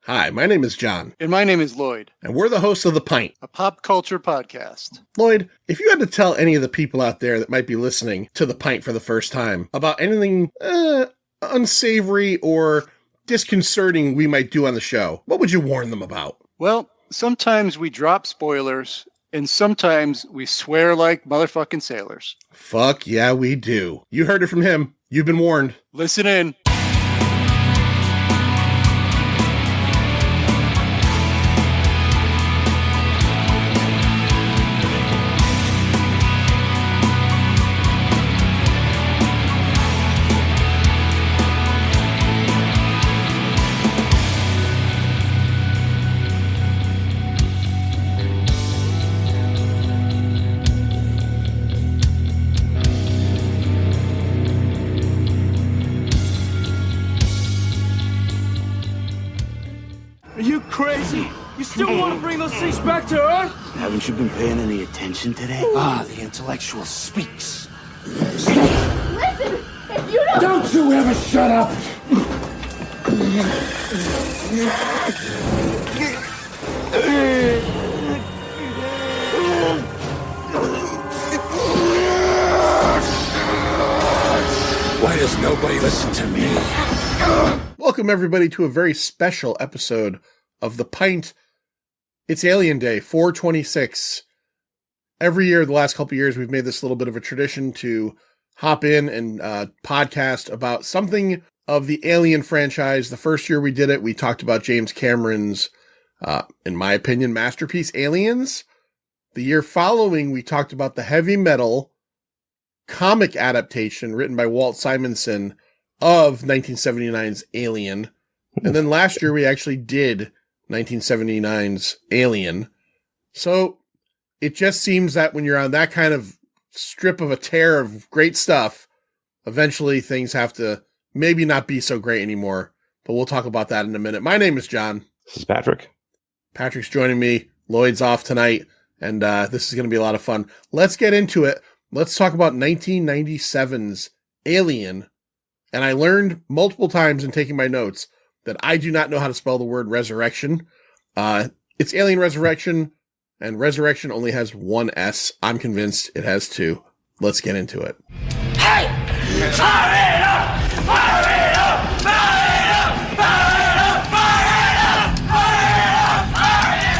Hi, my name is John. And my name is Lloyd. And we're the hosts of The Pint, a pop culture podcast. Lloyd, if you had to tell any of the people out there that might be listening to The Pint for the first time about anything unsavory or disconcerting we might do on the show, what would you warn them about? Well, sometimes we drop spoilers, and sometimes we swear like motherfucking sailors. Fuck yeah, we do. You heard it from him. You've been warned. Listen in. Are you crazy? You still want to bring those things back to Earth? Haven't you been paying any attention today? The intellectual speaks. Listen, if you Don't you ever shut up! Why does nobody listen to me? Welcome, everybody, to a very special episode of The Pint. It's Alien Day, 4/26. Every year, the last couple of years, we've made this a little bit of a tradition to hop in and podcast about something of the Alien franchise. The first year we did it, we talked about James Cameron's, in my opinion, masterpiece, Aliens. The year following, we talked about the heavy metal comic adaptation written by Walt Simonson of 1979's Alien. And then last year we actually did 1979's Alien. So it just seems that when you're on that kind of strip of a tear of great stuff, eventually things have to maybe not be so great anymore. But we'll talk about that in a minute. My name is John. This is Patrick. Patrick's joining me. Lloyd's off tonight. And this is going to be a lot of fun. Let's get into it. Let's talk about 1997's Alien. And I learned multiple times in taking my notes that I do not know how to spell the word resurrection. It's Alien Resurrection, and resurrection only has one S. I'm convinced it has two. Let's get into it. Hey! Fire it up! Fire it up! Fire it up! Fire it up! Fire it up! Fire it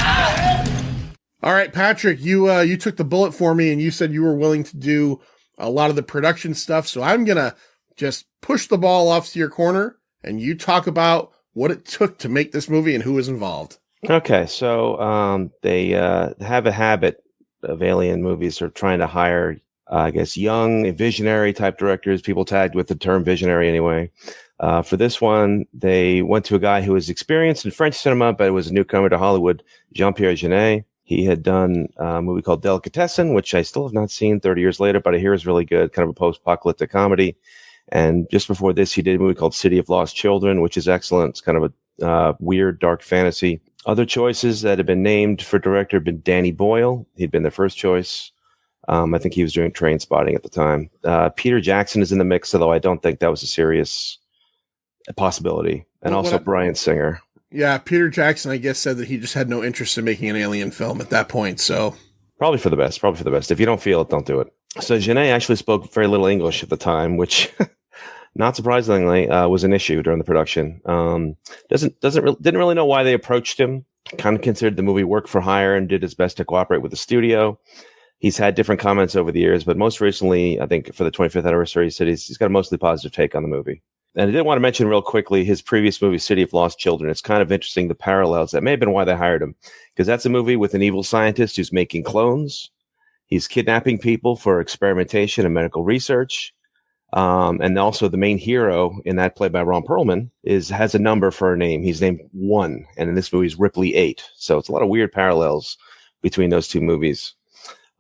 up! All right, Patrick, you took the bullet for me, and you said you were willing to do a lot of the production stuff, so I'm going to just push the ball off to your corner, and you talk about what it took to make this movie and who was involved. Okay, so they have a habit of Alien movies of trying to hire, young, visionary type directors, people tagged with the term visionary anyway. For this one, they went to a guy who was experienced in French cinema, but was a newcomer to Hollywood, Jean-Pierre Jeunet. He had done a movie called Delicatessen, which I still have not seen 30 years later, but I hear is really good, kind of a post-apocalyptic comedy. And just before this, he did a movie called City of Lost Children, which is excellent. It's kind of a weird, dark fantasy. Other choices that have been named for director have been Danny Boyle. He'd been the first choice. I think he was doing Train Spotting at the time. Peter Jackson is in the mix, although I don't think that was a serious possibility. And also Bryan Singer. Yeah, Peter Jackson, I guess, said that he just had no interest in making an Alien film at that point, so... Probably for the best. If you don't feel it, don't do it. So Jeunet actually spoke very little English at the time, which... not surprisingly, was an issue during the production. Didn't really know why they approached him. Kind of considered the movie work for hire and did his best to cooperate with the studio. He's had different comments over the years, but most recently, I think for the 25th anniversary, he said he's got a mostly positive take on the movie. And I did want to mention real quickly his previous movie, City of Lost Children. It's kind of interesting, the parallels. That may have been why they hired him, because that's a movie with an evil scientist who's making clones. He's kidnapping people for experimentation and medical research. And also the main hero in that, played by Ron Perlman, has a number for a name. He's named 1, and in this movie is Ripley 8. So it's a lot of weird parallels between those two movies.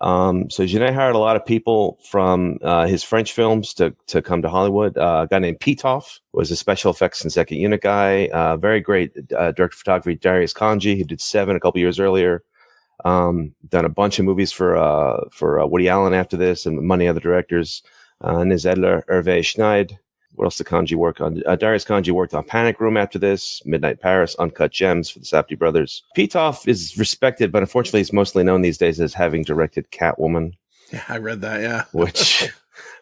So Jeunet hired a lot of people from his French films to come to Hollywood. A guy named Pitoff was a special effects and second unit guy. Very great director of photography, Darius Khondji, who did Seven a couple years earlier. Done a bunch of movies for Woody Allen after this, and many other directors. Nils Edler, Hervé Schneid. What else did Kanji work on? Darius Kanji worked on Panic Room after this, Midnight Paris, Uncut Gems for the Safdie brothers. Pitoff is respected, but unfortunately he's mostly known these days as having directed Catwoman. Yeah, I read that, yeah. Which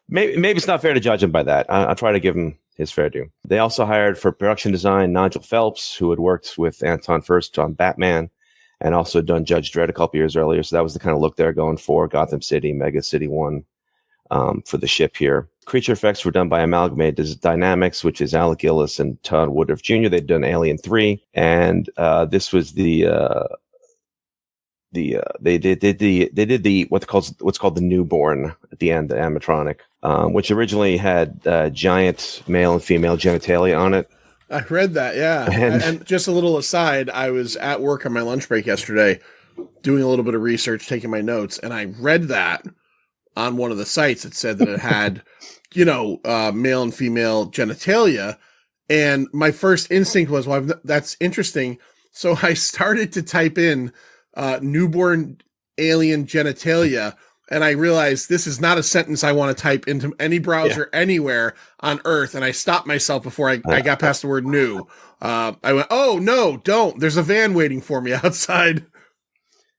maybe it's not fair to judge him by that. I'll try to give him his fair due. They also hired for production design Nigel Phelps, who had worked with Anton Furst on Batman and also done Judge Dredd a couple years earlier. So that was the kind of look they're going for. Gotham City, Mega City 1 for the ship here. Creature effects were done by Amalgamated Dynamics, which is Alec Gillis and Todd Woodruff Jr. They'd done Alien 3. And this was they did the what's called the newborn at the end, the animatronic, which originally had giant male and female genitalia on it. I read that, yeah. And just a little aside, I was at work on my lunch break yesterday doing a little bit of research, taking my notes, and I read that on one of the sites. It said that it had, male and female genitalia. And my first instinct was, well, that's interesting. So I started to type in newborn alien genitalia, and I realized this is not a sentence I want to type into any browser anywhere on Earth. And I stopped myself before I got past the word new. I went, oh, no, don't. There's a van waiting for me outside.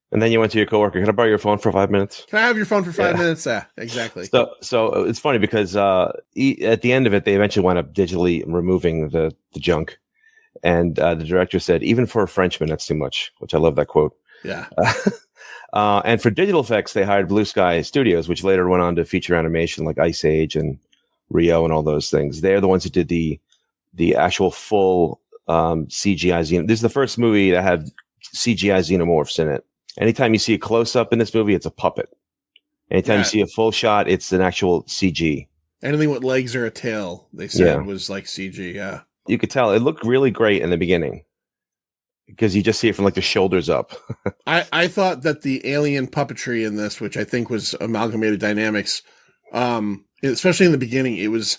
And then you went to your coworker. Can I borrow your phone for 5 minutes? Can I have your phone for 5 minutes? Yeah, exactly. So it's funny because at the end of it, they eventually wound up digitally removing the junk. And the director said, even for a Frenchman, that's too much, which I love that quote. Yeah. And for digital effects, they hired Blue Sky Studios, which later went on to feature animation like Ice Age and Rio and all those things. They're the ones who did the actual full CGI xenomorphs. This is the first movie that had CGI xenomorphs in it. Anytime you see a close-up in this movie, it's a puppet. Anytime you see a full shot, it's an actual CG. Anything with legs or a tail, they said was like CG, yeah. You could tell. It looked really great in the beginning because you just see it from like the shoulders up. I thought that the alien puppetry in this, which I think was Amalgamated Dynamics, especially in the beginning, it was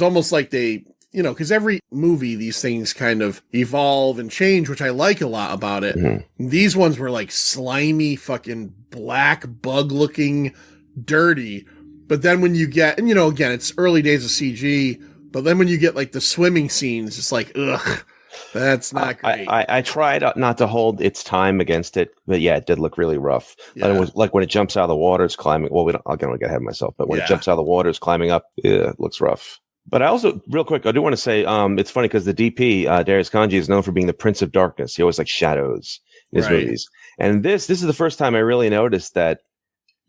almost like they, because every movie, these things kind of evolve and change, which I like a lot about it. Mm-hmm. These ones were like slimy, fucking black, bug-looking, dirty. But then when you get, and again, it's early days of CG, but then when you get like the swimming scenes, it's like, ugh, that's not great. I tried not to hold its time against it, but yeah, it did look really rough. Yeah. And it was like when it jumps out of the water, it's climbing. Well, I'm going to get ahead of myself, but when it jumps out of the water, it's climbing up. Yeah, it looks rough. But I also, real quick, I do want to say, it's funny because the DP, Darius Kanji, is known for being the Prince of Darkness. He always likes shadows in his movies. And this is the first time I really noticed that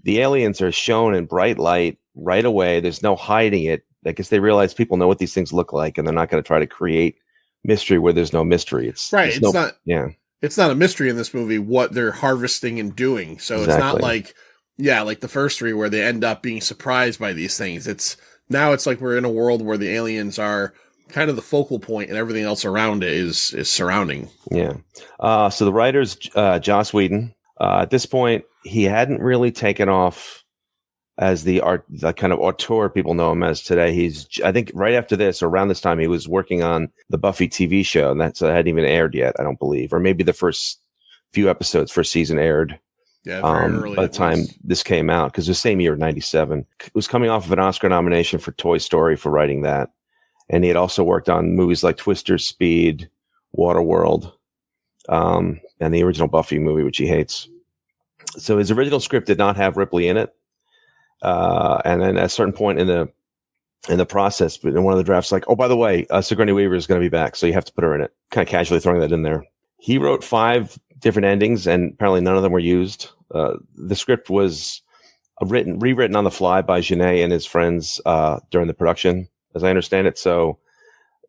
the aliens are shown in bright light right away. There's no hiding it. I guess they realize people know what these things look like, and they're not going to try to create mystery where there's no mystery. It's not a mystery in this movie what they're harvesting and doing. So It's not like the first three where they end up being surprised by these things. Now it's like we're in a world where the aliens are kind of the focal point and everything else around it is surrounding. Yeah. So the writer's Joss Whedon. At this point, he hadn't really taken off as the kind of auteur people know him as today. I think right after this, or around this time, he was working on the Buffy TV show, and that hadn't even aired yet, I don't believe. Or maybe the first few episodes, first season aired. Yeah, very early by the time this came out, because the same year, 97, it was coming off of an Oscar nomination for Toy Story for writing that. And he had also worked on movies like Twister, Speed, Waterworld, and the original Buffy movie, which he hates. So his original script did not have Ripley in it. And then at a certain point in the process, but in one of the drafts, like, oh, by the way, Sigourney Weaver is going to be back, so you have to put her in it. Kind of casually throwing that in there. He wrote 5 different endings, and apparently none of them were used. The script was rewritten on the fly by Genet and his friends during the production, as I understand it. So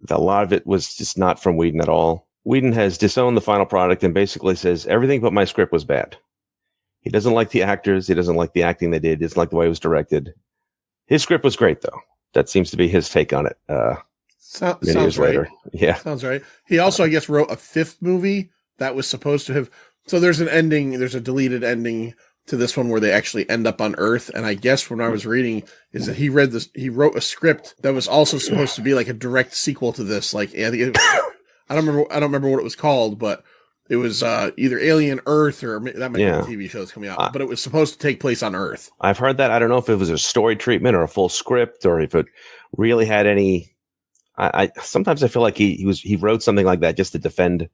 a lot of it was just not from Whedon at all. Whedon has disowned the final product and basically says everything but my script was bad. He doesn't like the actors. He doesn't like the acting they did. He doesn't like the way it was directed. His script was great, though. That seems to be his take on it. Sounds right. Later. Yeah. Sounds right. He also, I guess, wrote a 5th movie that was supposed to have... So there's a deleted ending to this one where they actually end up on Earth. And I guess when I was reading is that he wrote a script that was also supposed to be like a direct sequel to this. Like, I don't remember what it was called, but It was either Alien Earth or that might be Yeah. the TV show that's coming out, but it was supposed to take place on Earth. I've heard that. I don't know if it was a story treatment or a full script, or if it really had any. I sometimes I feel like he wrote something like that just to defend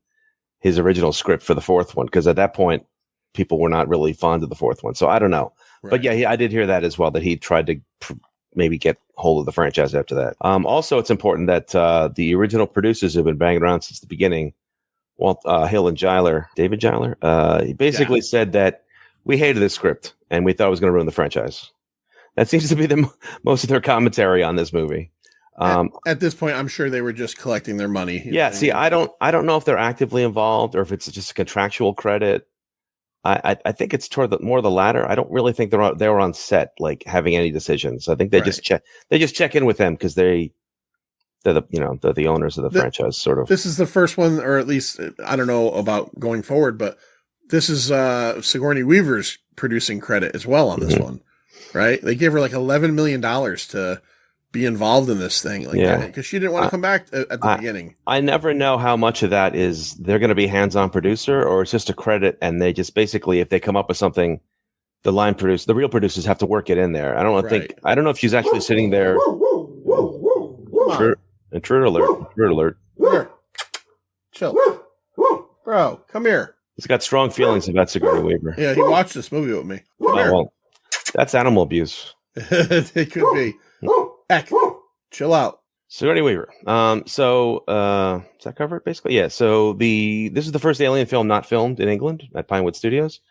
his original script for the fourth one, because at that point people were not really fond of the fourth one. So I don't know, Right. but yeah, I did hear that as well, that he tried to maybe get hold of the franchise after that. Also, it's important that the original producers have been banging around since the beginning. Walt Hill and David Giler, he basically said that we hated this script and we thought it was going to ruin the franchise. That seems to be most of their commentary on this movie. At this point, I'm sure they were just collecting their money. Yeah. See, I don't know if they're actively involved or if it's just a contractual credit. I think it's more the latter. I don't really think they were on set, like having any decisions. I think they just check in with them because they're the owners of the franchise, sort of. This is the first one, or at least I don't know about going forward, but this is Sigourney Weaver's producing credit as well on this one, right? They gave her like $11 million to be involved in this thing, because she didn't want to come back at the beginning. I never know how much of that is they're going to be hands-on producer or it's just a credit, and they just basically, if they come up with something, the real producers have to work it in there. I don't know if she's actually sitting there. Intruder alert. Here. Chill. Bro, come here. He's got strong feelings about Sigourney Weaver. Yeah, he watched this movie with me. Well, that's animal abuse. It could be. Heck, chill out. Sigourney Weaver. So is that covered basically? Yeah. So this is the first Alien film not filmed in England at Pinewood Studios.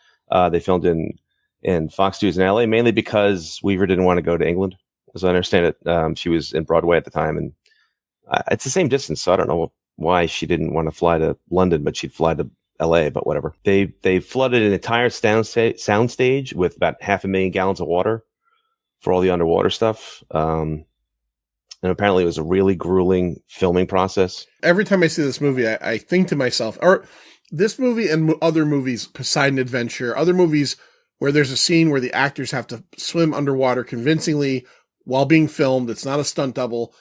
They filmed in Fox Studios in LA, mainly because Weaver didn't want to go to England. As I understand it, she was in Broadway at the time, and it's the same distance. So I don't know why she didn't want to fly to London, but she'd fly to LA, but whatever. They flooded an entire soundstage with about 500,000 gallons of water for all the underwater stuff. And apparently it was a really grueling filming process. Every time I see this movie, I think to myself, or this movie and other movies, Poseidon Adventure, other movies where there's a scene where the actors have to swim underwater convincingly while being filmed. It's not a stunt double.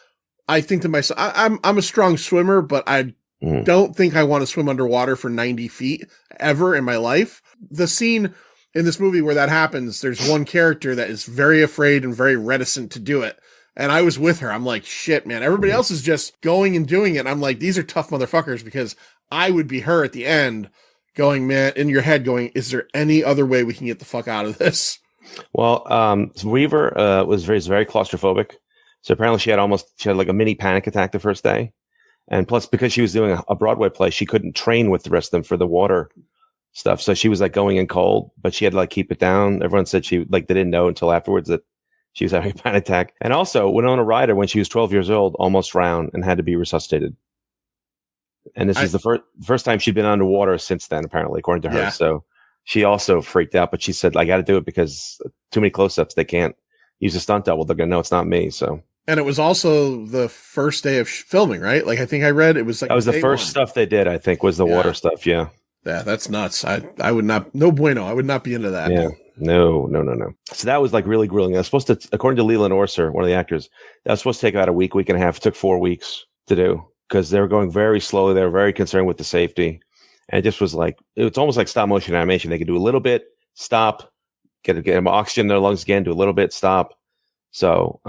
I think to myself, I'm a strong swimmer, but I don't think I want to swim underwater for 90 feet ever in my life. The scene in this movie where that happens, there's one character that is very afraid and very reticent to do it. And I was with her. I'm like, shit, man. Everybody else is just going and doing it. I'm like, these are tough motherfuckers, because I would be her at the end going, man, in your head going, is there any other way we can get the fuck out of this? Well, Weaver was very claustrophobic. So apparently she had like a mini panic attack the first day. And plus, because she was doing a Broadway play, she couldn't train with the rest of them for the water stuff. So she was like going in cold, but she had to like keep it down. Everyone said they didn't know until afterwards that she was having a panic attack. And also, Winona Ryder, when she was 12 years old, almost drowned and had to be resuscitated. And this is the first time she'd been underwater since then, apparently, according to her. Yeah. So she also freaked out, but she said, I got to do it because too many close-ups. They can't use a stunt double. They're going to know it's not me. So. And it was also the first day of filming, right? Like, I think I read it was like that was the first stuff they did, I think, was the water stuff. Yeah. Yeah, that's nuts. I would not, no bueno. I would not be into that. Yeah. No. So that was like really grueling. I was supposed to, according to Leland Orser, one of the actors, that was supposed to take about a week and a half. It took 4 weeks to do because they were going very slowly. They were very concerned with the safety. And it just was like, it's almost like stop motion animation. They could do a little bit, stop, get them oxygen in their lungs again, do a little bit, stop. So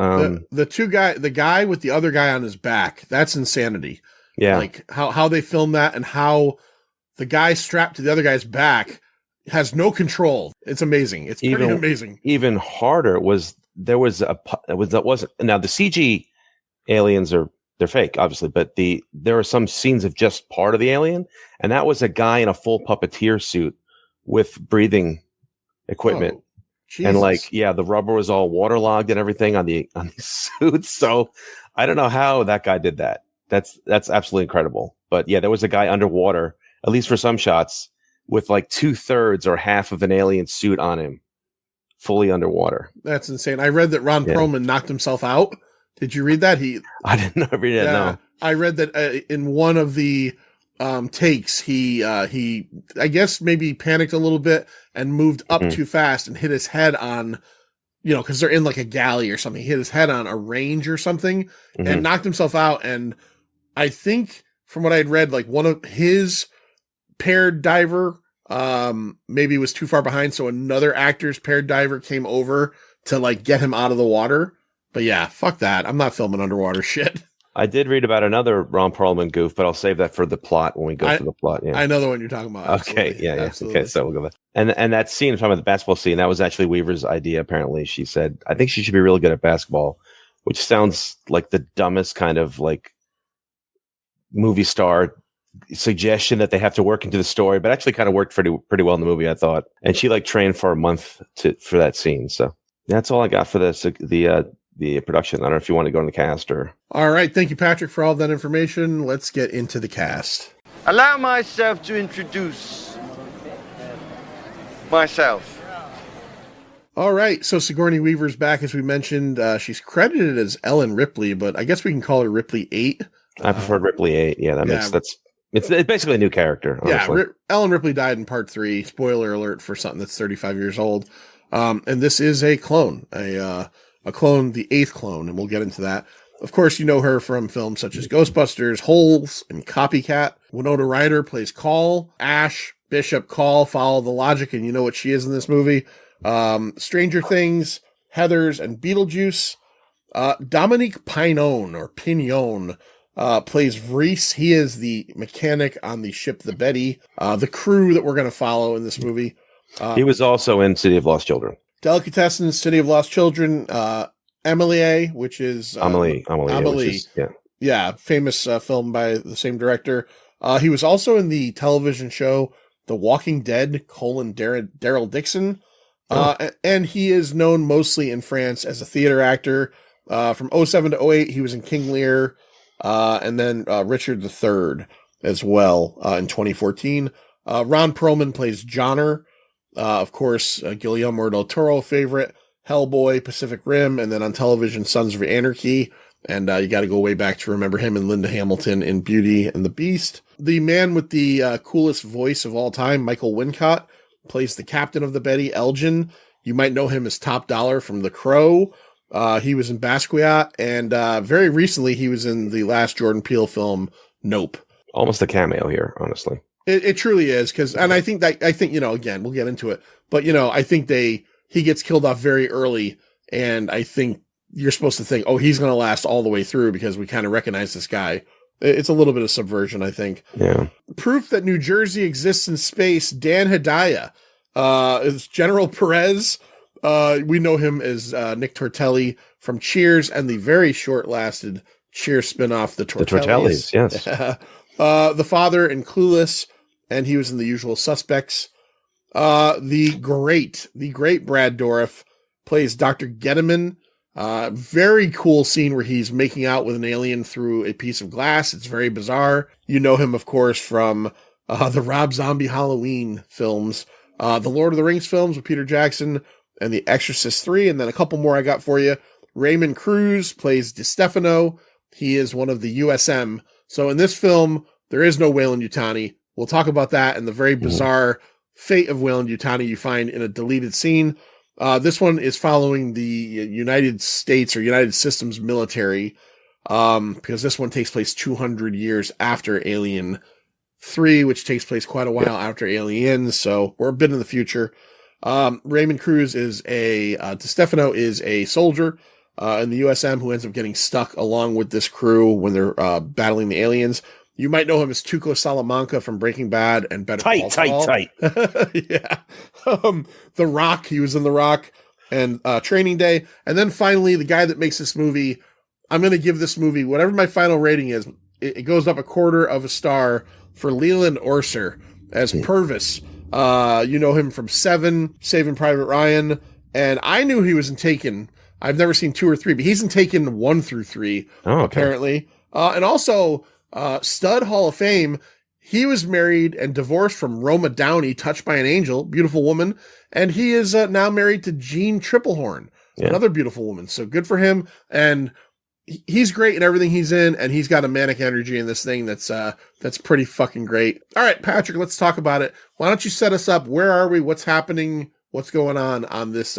the guy with the other guy on his back, that's insanity. Yeah. Like how they filmed that and how the guy strapped to the other guy's back has no control. It's amazing. It's pretty amazing. Even harder was now the CG aliens they're fake, obviously, but there are some scenes of just part of the alien, and that was a guy in a full puppeteer suit with breathing equipment. Jesus. And the rubber was all waterlogged and everything on the suits. So I don't know how that guy did that. That's absolutely incredible. But yeah, there was a guy underwater, at least for some shots, with like 2/3 or half of an alien suit on him, fully underwater. That's insane. I read that Ron Perlman knocked himself out. Did you read that? I didn't read that. No, I read that in one of the takes, he I guess maybe panicked a little bit and moved up too fast and hit his head on, because they're in like a galley or something. He hit his head on a range or something and knocked himself out. And I think from what I had read, like one of his paired diver maybe was too far behind, so another actor's paired diver came over to like get him out of the water. But yeah, fuck that. I'm not filming underwater shit. I did read about another Ron Perlman goof, but I'll save that for the plot when we go for the plot. Yeah, I know the one you're talking about. Okay, Absolutely. yeah. Absolutely. Okay, so we'll go back. And that scene, talking about the basketball scene, that was actually Weaver's idea. Apparently, she said, "I think she should be really good at basketball," which sounds like the dumbest kind of like movie star suggestion that they have to work into the story, but actually kind of worked pretty well in the movie, I thought. And she like trained for a month for that scene. So that's all I got for this. The production. I don't know if you want to go in the cast or. All right. Thank you, Patrick, for all that information. Let's get into the cast. Allow myself to introduce myself. All right. So Sigourney Weaver's back, as we mentioned. She's credited as Ellen Ripley, but I guess we can call her Ripley 8. I preferred Ripley 8. Yeah, it's basically a new character. Honestly. Yeah. Ellen Ripley died in part 3. Spoiler alert for something that's 35 years old. And this is a clone, a clone, the 8th clone, and we'll get into that. Of course, you know her from films such as Ghostbusters, Holes, and Copycat. Winona Ryder plays Call, Ash, Bishop, Call, follow the logic, and you know what she is in this movie. Stranger Things, Heathers, and Beetlejuice. Dominique Pignon plays Vreese. He is the mechanic on the ship, the Betty, the crew that we're going to follow in this movie. He was also in City of Lost Children. Delicatessen, City of Lost Children, Amelie, which is Amelie, famous film by the same director. He was also in the television show The Walking Dead, Daryl Dixon, and he is known mostly in France as a theater actor. From 07 to 08, he was in King Lear, and then Richard III as well in 2014. Ron Perlman plays Johnner. Of course, Guillermo del Toro favorite, Hellboy, Pacific Rim, and then on television, Sons of Anarchy. And you got to go way back to remember him and Linda Hamilton in Beauty and the Beast. The man with the coolest voice of all time, Michael Wincott, plays the captain of the Betty, Elgin. You might know him as Top Dollar from The Crow. He was in Basquiat, and very recently he was in the last Jordan Peele film, Nope. Almost a cameo here, honestly. It truly is, and I think, again, we'll get into it, but, I think he gets killed off very early, and I think you're supposed to think, oh, he's going to last all the way through because we kind of recognize this guy. It's a little bit of subversion, I think. Yeah. Proof that New Jersey exists in space, Dan Hedaya, is General Perez. We know him as Nick Tortelli from Cheers and the very short-lasted Cheers spinoff, The Tortellis. Yes. The father in Clueless, and he was in The Usual Suspects. The great Brad Dourif plays Dr. Gettiman. Very cool scene where he's making out with an alien through a piece of glass. It's very bizarre. You know him, of course, from the Rob Zombie Halloween films, the Lord of the Rings films with Peter Jackson, and The Exorcist 3, and then a couple more I got for you. Raymond Cruz plays DiStefano. He is one of the USM. So in this film, there is no Weyland-Yutani. We'll talk about that and the very bizarre fate of Weyland-Yutani you find in a deleted scene. This one is following the United States or United Systems military, because this one takes place 200 years after Alien 3, which takes place quite a while after Aliens. So we're a bit in the future. Raymond Cruz is DiStefano is a soldier, in the USM who ends up getting stuck along with this crew when they're, battling the aliens. You might know him as Tuco Salamanca from Breaking Bad and Better Call Saul. Tight. Yeah. The Rock, he was in The Rock and Training Day. And then finally, the guy that makes this movie, I'm going to give this movie, whatever my final rating is, it goes up 1/4 of a star for Leland Orser as Purvis. You know him from Seven, Saving Private Ryan. And I knew he was in Taken. I've never seen 2 or 3, but he's in Taken 1 through 3, apparently. And also, Stud Hall of Fame, he was married and divorced from Roma Downey, Touched by an Angel, beautiful woman, and he is now married to Jean Triplehorn, another beautiful woman. So good for him, and he's great in everything he's in, and he's got a manic energy in this thing that's pretty fucking great. All right, Patrick, let's talk about it. Why don't you set us up? Where are we? What's happening? What's going on this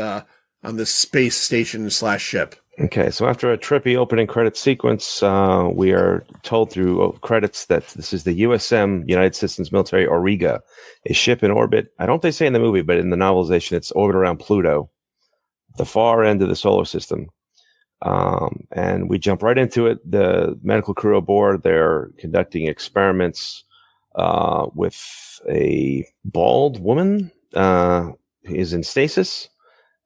space station / ship? Okay, so after a trippy opening credit sequence, we are told through credits that this is the USM, United Systems Military Auriga, a ship in orbit. I don't think they say in the movie, but in the novelization, it's orbit around Pluto, the far end of the solar system. And we jump right into it. The medical crew aboard, they're conducting experiments with a bald woman who is in stasis.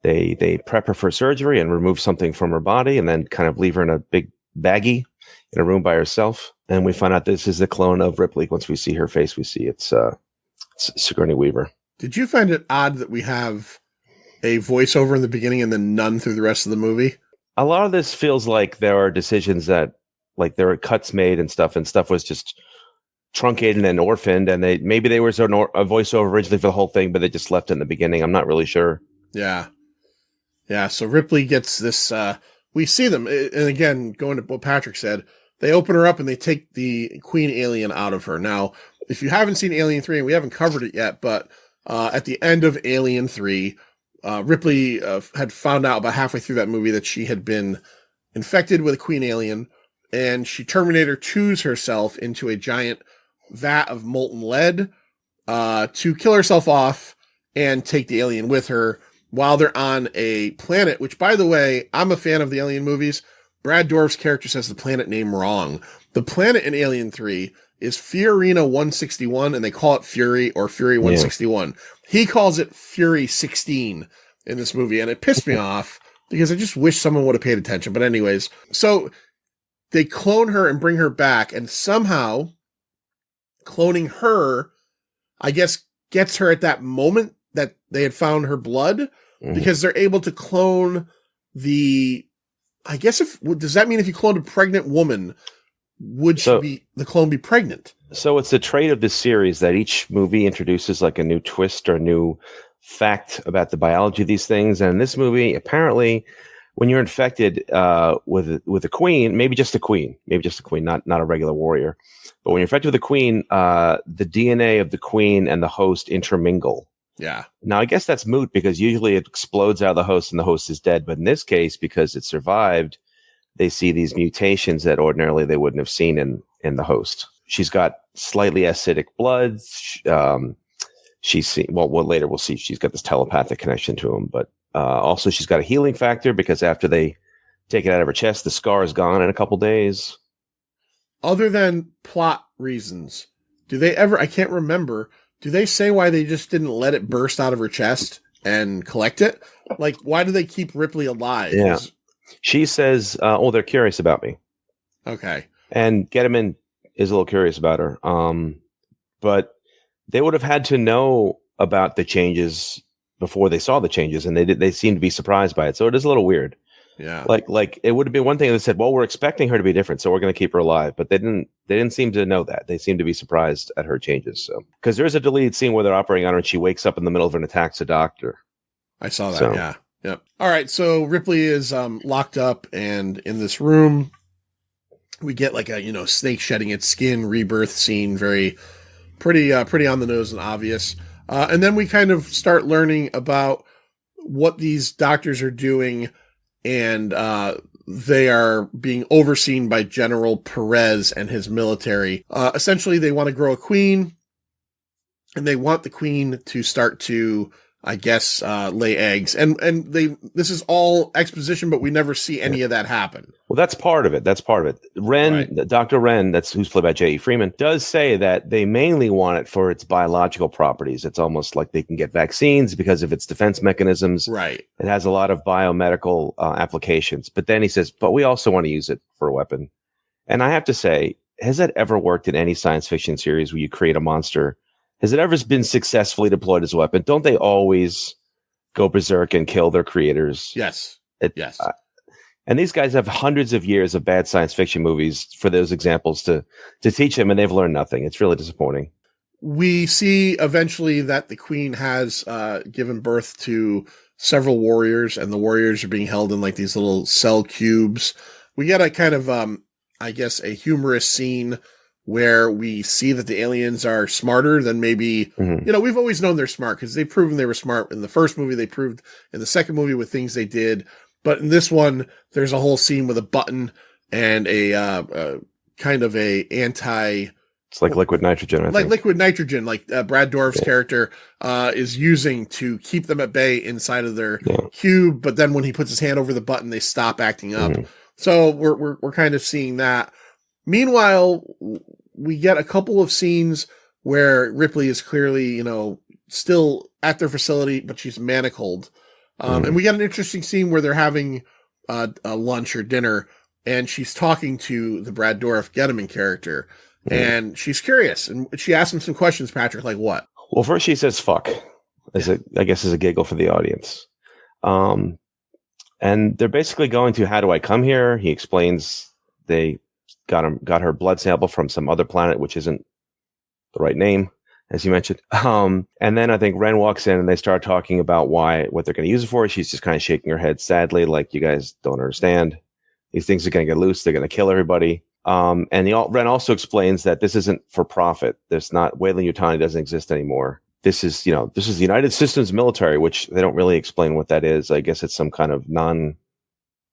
They prep her for surgery and remove something from her body and then kind of leave her in a big baggie in a room by herself. And we find out this is the clone of Ripley. Once we see her face, we see it's Sigourney Weaver. Did you find it odd that we have a voiceover in the beginning and then none through the rest of the movie? A lot of this feels like there are decisions that, like, there were cuts made and stuff was just truncated and orphaned, and maybe they were a voiceover originally for the whole thing, but they just left it in the beginning. I'm not really sure. Yeah. Yeah, so Ripley gets this, we see them, and again, going to what Patrick said, they open her up and they take the queen alien out of her. Now, if you haven't seen Alien 3, and we haven't covered it yet, but at the end of Alien 3, Ripley had found out about halfway through that movie that she had been infected with a queen alien, and she Terminator 2s herself into a giant vat of molten lead to kill herself off and take the alien with her while they're on a planet, which, by the way, I'm a fan of the Alien movies. Brad Dourif's character says the planet name wrong. The planet in Alien 3 is Fiorina 161, and they call it Fury or Fury 161. Yeah. He calls it Fury 16 in this movie, and it pissed me off because I just wish someone would have paid attention. But anyways, so they clone her and bring her back, and somehow cloning her, I guess, gets her at that moment that they had found her blood, because they're able to clone the, I guess does that mean if you cloned a pregnant woman, would the clone be pregnant? So it's a trait of this series that each movie introduces like a new twist or a new fact about the biology of these things. And in this movie, apparently, when you're infected with a queen, maybe just a queen, not a regular warrior, but when you're infected with a queen, the DNA of the queen and the host intermingle. Yeah. Now, I guess that's moot because usually it explodes out of the host and the host is dead. But in this case, because it survived, they see these mutations that ordinarily they wouldn't have seen in the host. She's got slightly acidic blood. What later we'll see, she's got this telepathic connection to him. But also she's got a healing factor because after they take it out of her chest, the scar is gone in a couple days. Other than plot reasons, do they ever, I can't remember, do they say why they just didn't let it burst out of her chest and collect it? Like, why do they keep Ripley alive? Yeah. She says, they're curious about me. Okay. And Getterman is a little curious about her. But they would have had to know about the changes before they saw the changes, and they seemed to be surprised by it. So it is a little weird. Yeah. Like it would have been one thing if they said, well, we're expecting her to be different, so we're going to keep her alive. But they didn't seem to know that. They seemed to be surprised at her changes. So, because there's a deleted scene where they're operating on her and she wakes up in the middle of an attack to doctor. I saw that. Yeah. Yep. All right. So Ripley is locked up, and in this room, we get like a snake shedding its skin rebirth scene, very pretty on the nose and obvious. And then we kind of start learning about what these doctors are doing. And they are being overseen by General Perez and his military. Essentially, they want to grow a queen, and they want the queen to start to, I guess, lay eggs. And this is all exposition, but we never see any of that happen. Well, that's part of it. Wren, right. Dr. Wren, who's played by J.E. Freeman, does say that they mainly want it for its biological properties. It's almost like they can get vaccines because of its defense mechanisms. Right. It has a lot of biomedical applications. But then he says, but we also want to use it for a weapon. And I have to say, has that ever worked in any science fiction series where you create a monster? Has it ever been successfully deployed as a weapon? Don't they always go berserk and kill their creators? Yes. Yes. And these guys have hundreds of years of bad science fiction movies for those examples to teach them, and they've learned nothing. It's really disappointing. We see eventually that the queen has given birth to several warriors, and the warriors are being held in like these little cell cubes. We get a kind of, I guess, a humorous scene where we see that the aliens are smarter than maybe, we've always known they're smart because they've proven they were smart in the first movie. They proved in the second movie with things they did. But in this one, there's a whole scene with a button and a kind of a anti. It's like liquid nitrogen, I like think. liquid nitrogen, like Brad Dourif's character is using to keep them at bay inside of their cube. But then when he puts his hand over the button, they stop acting up. So we're kind of seeing that. Meanwhile, we get a couple of scenes where Ripley is clearly, still at their facility, but she's manacled. And we get an interesting scene where they're having a lunch or dinner, and she's talking to the Brad Dourif Getterman character. And she's curious, and she asks him some questions, Patrick, like what? Well, first she says "fuck," I guess as a giggle for the audience. And they're basically going to, how do I come here? He explains they got her blood sample from some other planet, which isn't the right name, as you mentioned. And then I think Ren walks in and they start talking about what they're going to use it for. She's just kind of shaking her head sadly, like, you guys don't understand. These things are going to get loose. They're going to kill everybody. And Ren also explains that this isn't for profit. Weyland-Yutani doesn't exist anymore. This is the United Systems military, which they don't really explain what that is. I guess it's some kind of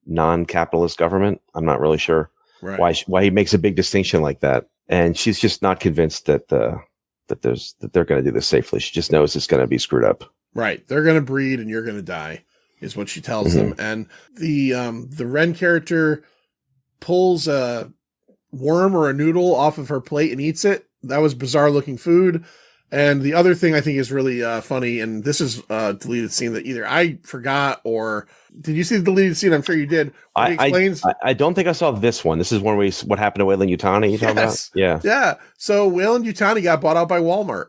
non-capitalist government. I'm not really sure why he makes a big distinction like that. And she's just not convinced that they're going to do this safely. She just knows it's going to be screwed up. Right. They're going to breed and you're going to die, is what she tells them. And the Ren character pulls a worm or a noodle off of her plate and eats it. That was bizarre looking food. And the other thing I think is really funny, and this is a deleted scene that either I forgot or did you see the deleted scene? I'm sure you did. I don't think I saw this one. This is one where what happened to Weyland-Yutani. You talking about? Yeah. So Weyland-Yutani got bought out by Walmart.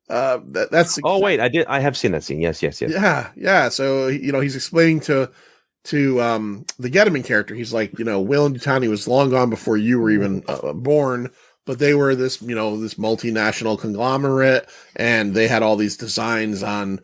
That's. Oh wait, I have seen that scene. Yes. Yeah. So he's explaining to the Getterman character. He's like, Weyland-Yutani was long gone before you were even born. But they were this multinational conglomerate, and they had all these designs on,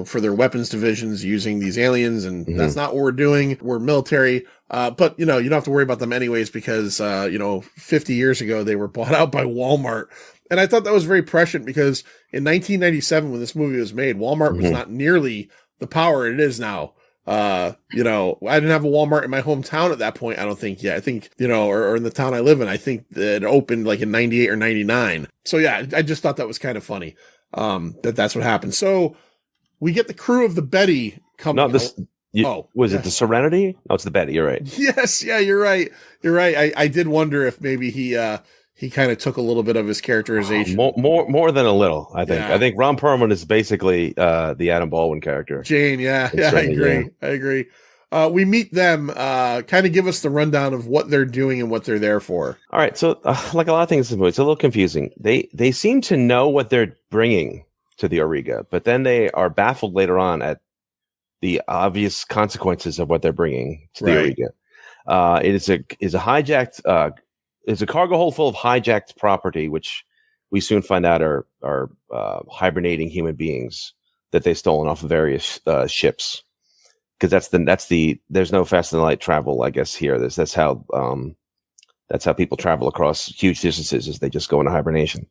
for their weapons divisions using these aliens, and that's not what we're doing. We're military. But you don't have to worry about them anyways because, 50 years ago, they were bought out by Walmart. And I thought that was very prescient because in 1997, when this movie was made, Walmart was not nearly the power it is now. I didn't have a Walmart in my hometown at that point. I don't think yet. I think, or in the town I live in, I think it opened like in 98 or 99. So yeah, I just thought that was kind of funny. That's what happened. So we get the crew of the Betty coming. Was it the Serenity? No, it's the Betty. You're right. Yes. Yeah, you're right. I did wonder if maybe he kind of took a little bit of his characterization. More than a little, I think. Yeah. I think Ron Perlman is basically the Adam Baldwin character. Jane, I agree. We meet them, kind of give us the rundown of what they're doing and what they're there for. All right, so like a lot of things in this movie, it's a little confusing. They seem to know what they're bringing to the Auriga, but then they are baffled later on at the obvious consequences of what they're bringing to the Auriga. It is a hijacked... It's a cargo hold full of hijacked property, which we soon find out are hibernating human beings that they've stolen off of various ships. Because there's no faster than light travel, I guess here. That's how people travel across huge distances, is they just go into hibernation.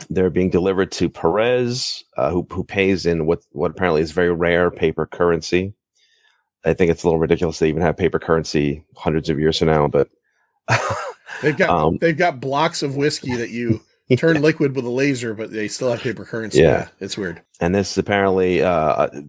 They're being delivered to Perez, who pays in what apparently is very rare paper currency. I think it's a little ridiculous to even have paper currency hundreds of years from now, but they've got blocks of whiskey that you turn liquid with a laser, but they still have paper currency. Yeah, it's weird. And this apparently,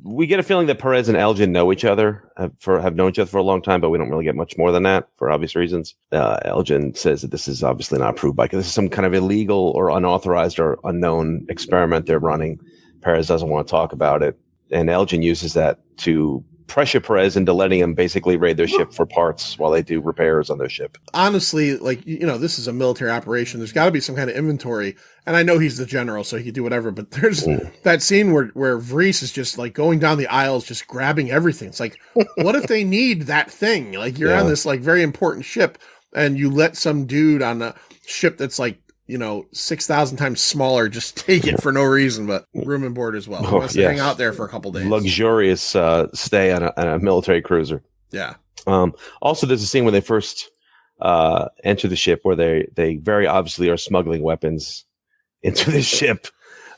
we get a feeling that Perez and Elgin know each other, have known each other for a long time, but we don't really get much more than that for obvious reasons. Elgin says that this is obviously not approved by, because this is some kind of illegal or unauthorized or unknown experiment they're running. Perez doesn't want to talk about it, and Elgin uses that to pressure Perez into letting him basically raid their ship for parts while they do repairs on their ship. Honestly, this is a military operation. There's got to be some kind of inventory. And I know he's the general, so he can do whatever. But there's that scene where Vreese is just like going down the aisles, just grabbing everything. It's like, what if they need that thing? Like you're on this like very important ship, and you let some dude on a ship that's like 6,000 times smaller just take it for no reason, but room and board as well. He wants to hang out there for a couple days. Luxurious stay on a military cruiser. Yeah. Also, there's a scene when they first enter the ship where they very obviously are smuggling weapons into the ship.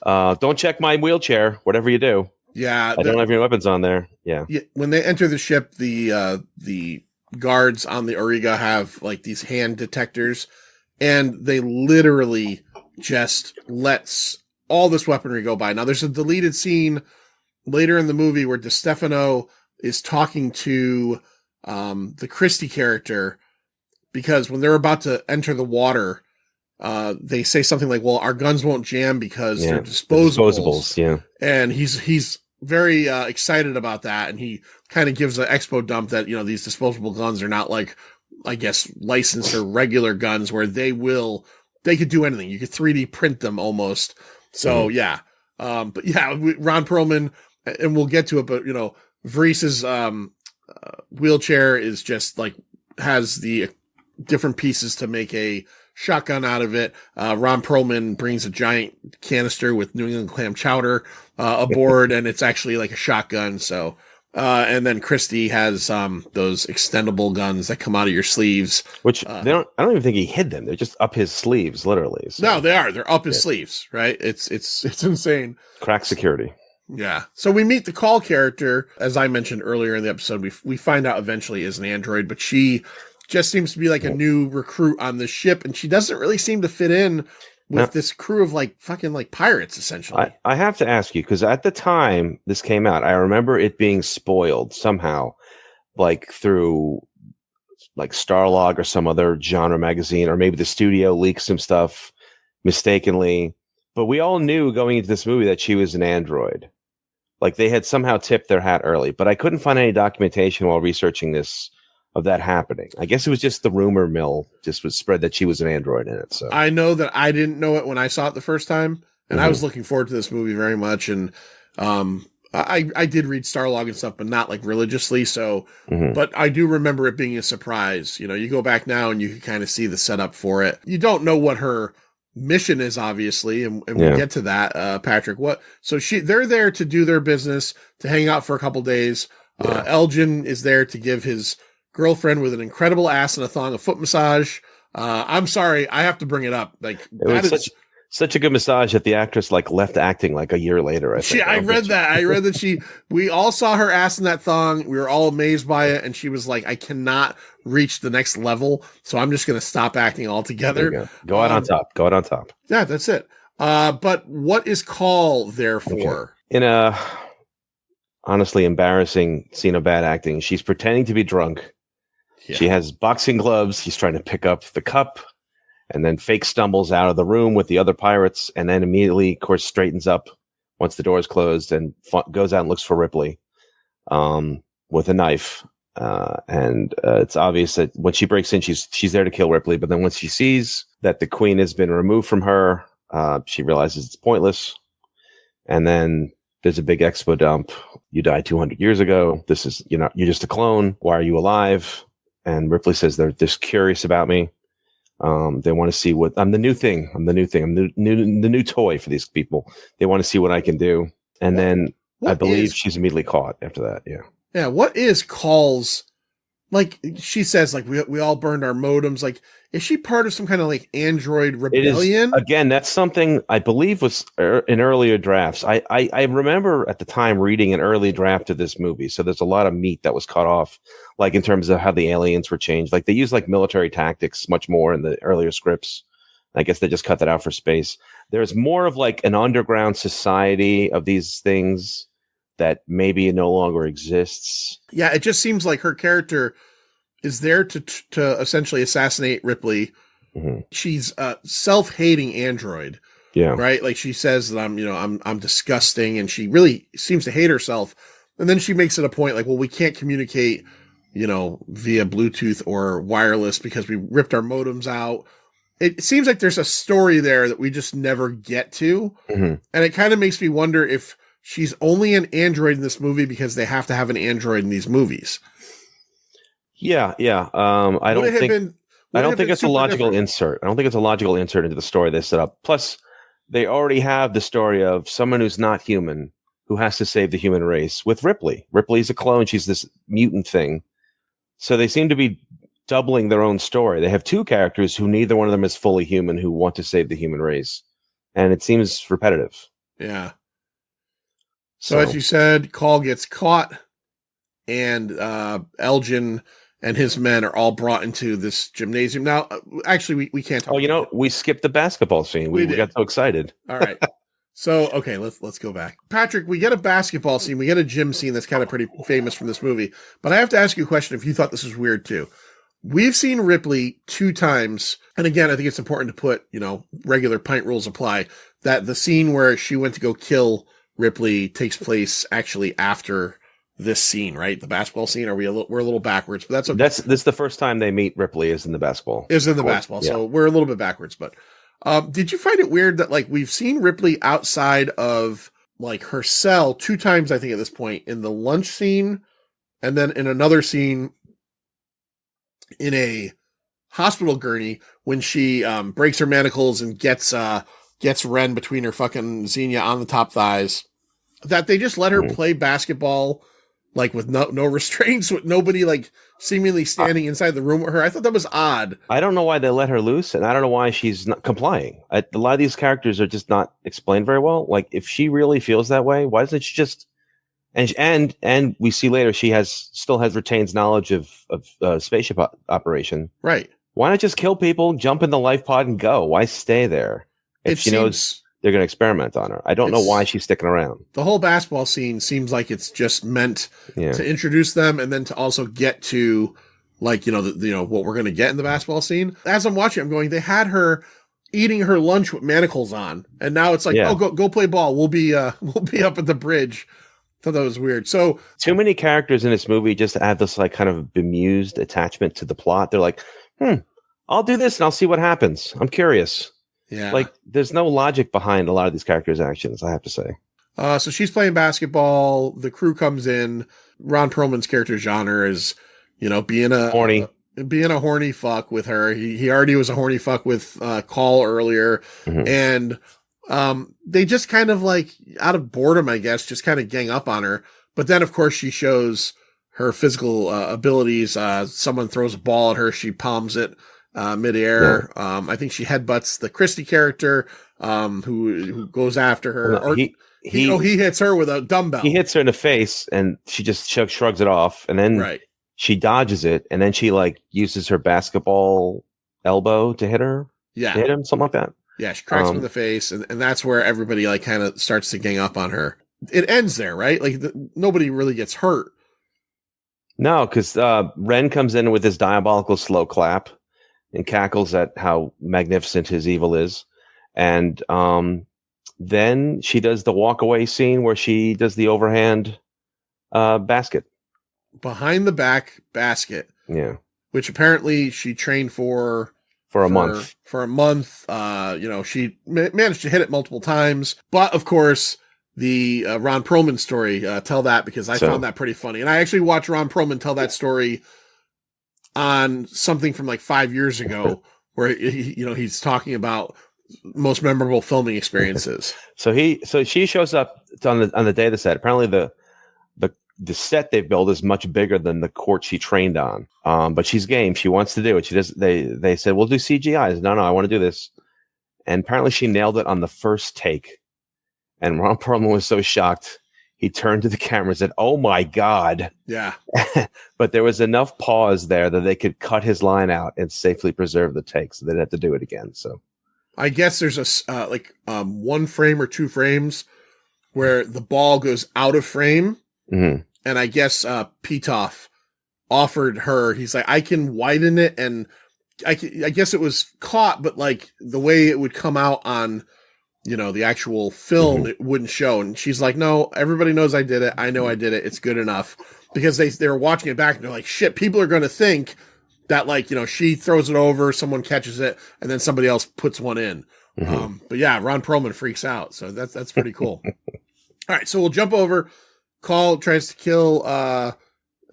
Don't check my wheelchair, whatever you do. Yeah, I don't have any weapons on there. Yeah. when they enter the ship, the guards on the Auriga have like these hand detectors, and they literally just lets all this weaponry go by. Now, there's a deleted scene later in the movie where DeStefano is talking to the Christie character, because when they're about to enter the water, they say something like, well, our guns won't jam because they're disposables. Yeah. And he's very excited about that. And he kind of gives an expo dump that, these disposable guns are not like, I guess, licensed or regular guns where they could do anything. You could 3D print them almost. So yeah. But yeah, Ron Perlman, and we'll get to it, but Vreese's wheelchair is just like, has the different pieces to make a shotgun out of it. Ron Perlman brings a giant canister with New England clam chowder aboard, and it's actually like a shotgun. So, and then Christie has those extendable guns that come out of your sleeves. Which I don't even think he hid them. They're just up his sleeves, literally. So. No, they are. They're up his sleeves, right? It's insane. Crack security. Yeah. So we meet the Call character, as I mentioned earlier in the episode. We find out eventually is an android, but she just seems to be like a new recruit on this ship, and she doesn't really seem to fit in with this crew of like fucking like pirates, essentially. I have to ask you, because at the time this came out, I remember it being spoiled somehow, like through like Starlog or some other genre magazine, or maybe the studio leaked some stuff mistakenly. But we all knew going into this movie that she was an android. Like they had somehow tipped their hat early, but I couldn't find any documentation while researching this of that happening. I guess it was just the rumor mill just was spread that she was an android in it. So I know that I didn't know it when I saw it the first time, and I was looking forward to this movie very much. And I did read Starlog and stuff, but not like religiously. So, but I do remember it being a surprise. You go back now and you can kind of see the setup for it. You don't know what her mission is, obviously, and we'll get to that, Patrick. So they're there to do their business, to hang out for a couple days. Elgin is there to give his girlfriend with an incredible ass and a thong a foot massage. I'm sorry, I have to bring it up. Like it was such a good massage that the actress like left acting like a year later. I read that we all saw her ass in that thong. We were all amazed by it, and she was like, I cannot reach the next level, so I'm just going to stop acting altogether. Go out on top. Go out on top. Yeah, that's it. But what is Call there for? Okay. In a honestly embarrassing scene of bad acting, she's pretending to be drunk. Yeah. She has boxing gloves. She's trying to pick up the cup, and then fake stumbles out of the room with the other pirates, and then immediately, of course, straightens up once the door is closed and goes out and looks for Ripley with a knife. And it's obvious that when she breaks in, she's there to kill Ripley. But then once she sees that the queen has been removed from her, she realizes it's pointless. And then there's a big expo dump. You died 200 years ago. This is, you're just a clone. Why are you alive? And Ripley says they're just curious about me. They want to see what I'm the new thing. I'm the new toy for these people. They want to see what I can do. And then I believe she's immediately caught after that. Yeah. Yeah. What is Call's, like she says, like we all burned our modems. Like, is she part of some kind of like android rebellion? Again, that's something I believe was in earlier drafts. I remember at the time reading an early draft of this movie. So there's a lot of meat that was cut off, like in terms of how the aliens were changed. Like they use like military tactics much more in the earlier scripts. I guess they just cut that out for space. There's more of like an underground society of these things that maybe no longer exists. Yeah, it just seems like her character is there to essentially assassinate Ripley. Mm-hmm. She's a self-hating android. Yeah. Right? Like she says that I'm disgusting, and she really seems to hate herself. And then she makes it a point like, well, we can't communicate, via Bluetooth or wireless because we ripped our modems out. It seems like there's a story there that we just never get to. Mm-hmm. And it kind of makes me wonder if she's only an android in this movie because they have to have an android in these movies. Yeah. I don't think it's a logical insert. I don't think it's a logical insert into the story they set up. Plus, they already have the story of someone who's not human who has to save the human race with Ripley. Ripley's a clone. She's this mutant thing. So they seem to be doubling their own story. They have two characters who neither one of them is fully human who want to save the human race. And it seems repetitive. Yeah. So as you said, Call gets caught, and Elgin and his men are all brought into this gymnasium. Now, actually, we can't talk about it. We skipped the basketball scene. We got so excited. All right. So, okay, let's go back. Patrick, we get a basketball scene. We get a gym scene that's kind of pretty famous from this movie. But I have to ask you a question if you thought this was weird too. We've seen Ripley 2 times. And again, I think it's important to put, regular Pint rules apply, that the scene where she went to go kill Ripley takes place actually after this scene, right? The basketball scene. We're a little backwards, but that's okay. This is the first time they meet Ripley is in the basketball. Basketball. Yeah. So we're a little bit backwards, but did you find it weird that we've seen Ripley outside of her cell 2 times, I think at this point, in the lunch scene, and then in another scene in a hospital gurney when she breaks her manacles and gets Ren between her fucking Xenia on the top thighs, that they just let her play basketball with no restraints, with nobody seemingly standing inside the room with her. I thought that was odd. I don't know why they let her loose, and I don't know why she's not complying. A lot of these characters are just not explained very well. If she really feels that way, why doesn't she just? And we see later she still retains knowledge of spaceship operation. Right. Why not just kill people, jump in the life pod, and go? Why stay there if she knows they're going to experiment on her? I don't know why she's sticking around. The whole basketball scene seems like it's just meant to introduce them and then to also get to what we're going to get in the basketball scene. As I'm watching, I'm going, they had her eating her lunch with manacles on, and now it's go play ball. We'll be up at the bridge. I thought that was weird. So too many characters in this movie just have this kind of bemused attachment to the plot. They're like, I'll do this and I'll see what happens. I'm curious. Yeah. There's no logic behind a lot of these characters' actions, I have to say. So she's playing basketball. The crew comes in. Ron Perlman's character, Genre, is, being a horny fuck with her. He already was a horny fuck with Call earlier. Mm-hmm. And they just kind of out of boredom, I guess, just kind of gang up on her. But then, of course, she shows her physical abilities. Someone throws a ball at her. She palms it midair. Yeah. I think she headbutts the Christie character, who goes after her. Well, no, he hits her with a dumbbell. He hits her in the face, and she just shrugs it off, and then she dodges it, and then she uses her basketball elbow to hit her. Yeah, to hit him, something like that. Yeah, she cracks him in the face, and that's where everybody kind of starts to gang up on her. It ends there, right? Nobody really gets hurt. No, because Ren comes in with his diabolical slow clap and cackles at how magnificent his evil is. And then she does the walk away scene where she does the overhand basket. Behind the back basket. Yeah. Which apparently she trained for a month. For a month. She managed to hit it multiple times. But, of course, the Ron Perlman story, tell that, because I found that pretty funny. And I actually watched Ron Perlman tell that story on something from 5 years ago where he's talking about most memorable filming experiences. So she shows up on the day of the set. Apparently the set they've built is much bigger than the court she trained on. But she's game. She wants to do it. She does. They said, we'll do CGI. I said, no, I want to do this. And apparently she nailed it on the first take. And Ron Perlman was so shocked. He turned to the camera and said, "Oh my God." Yeah. But there was enough pause there that they could cut his line out and safely preserve the take. So they didn't have to do it again. So I guess there's a one frame or 2 frames where the ball goes out of frame. Mm-hmm. And I guess Pitoff offered her, he's like, I can widen it. And I guess it was caught, but the way it would come out on, the actual film, it wouldn't show. And she's like, no, everybody knows I did it. I know I did it. It's good enough. Because they were watching it back and they're like, shit, people are going to think that she throws it over, someone catches it, and then somebody else puts one in. Mm-hmm. But yeah, Ron Perlman freaks out. So that's pretty cool. All right. So we'll jump over. Call tries to kill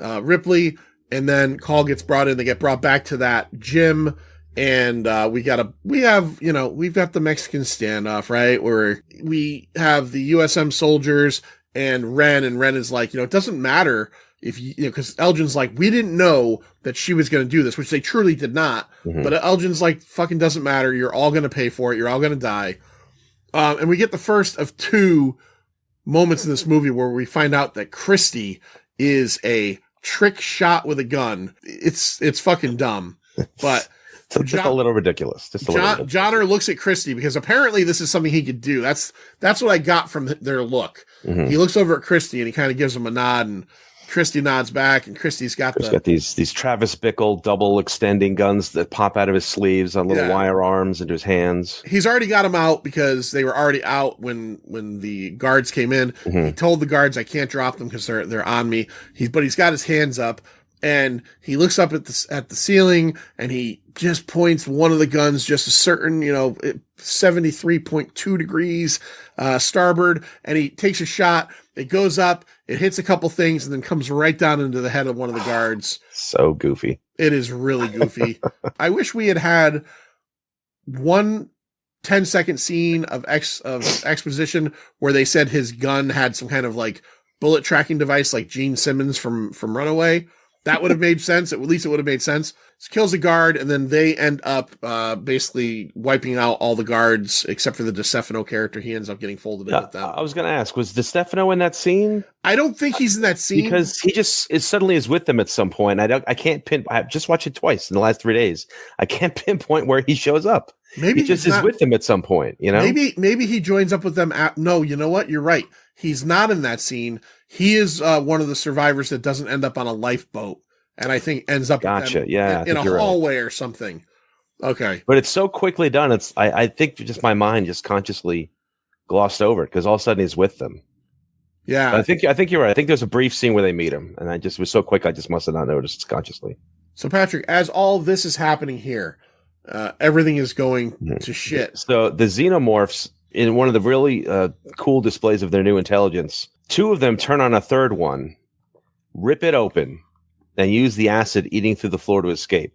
Ripley, and then Call gets brought in. They get brought back to that gym. And we've got the Mexican standoff, right? Where we have the USM soldiers and Ren is like, it doesn't matter if because Elgin's like, we didn't know that she was going to do this, which they truly did not. Mm-hmm. But Elgin's like, fucking doesn't matter. You're all going to pay for it. You're all going to die. And we get the first of 2 moments in this movie where we find out that Christy is a trick shot with a gun. It's fucking dumb, but So just a little ridiculous. Johnner looks at Christy because apparently this is something he could do. That's what I got from their look. Mm-hmm. He looks over at Christy and he kind of gives him a nod, and Christy nods back, and Christy's got these Travis Bickle double extending guns that pop out of his sleeves on little wire arms into his hands. He's already got them out because they were already out when the guards came in. Mm-hmm. He told the guards, I can't drop them because they're on me. But he's got his hands up, and he looks up at the ceiling, and he just points one of the guns just a certain 73.2 degrees starboard, and he takes a shot. It goes up, it hits a couple things, and then comes right down into the head of one of the guards. So goofy. It is really goofy. I wish we had one 10-second scene of exposition where they said his gun had some kind of like bullet tracking device like Gene Simmons from Runaway. That would have made sense. At least it would have made sense. He kills a guard, and then they end up basically wiping out all the guards except for the DeStefano character. He ends up getting folded in with them. I was going to ask, was DeStefano in that scene? I don't think he's in that scene because he just suddenly is with them at some point. I can't I just watched it twice in the last 3 days. I can't pinpoint where he shows up. Maybe he just is with them at some point. Maybe he joins up with them. No, you know what? You're right. He's not in that scene. He is one of the survivors that doesn't end up on a lifeboat, and I think ends up with them in a hallway or something. Okay, but it's so quickly done. I think just my mind just consciously glossed over it because all of a sudden he's with them. Yeah, but I think you're right. I think there's a brief scene where they meet him, and I just was so quick I just must have not noticed consciously. So Patrick, as all this is happening here, everything is going to shit. So the xenomorphs, in one of the really cool displays of their new intelligence, 2 of them turn on a third one, rip it open, and use the acid eating through the floor to escape.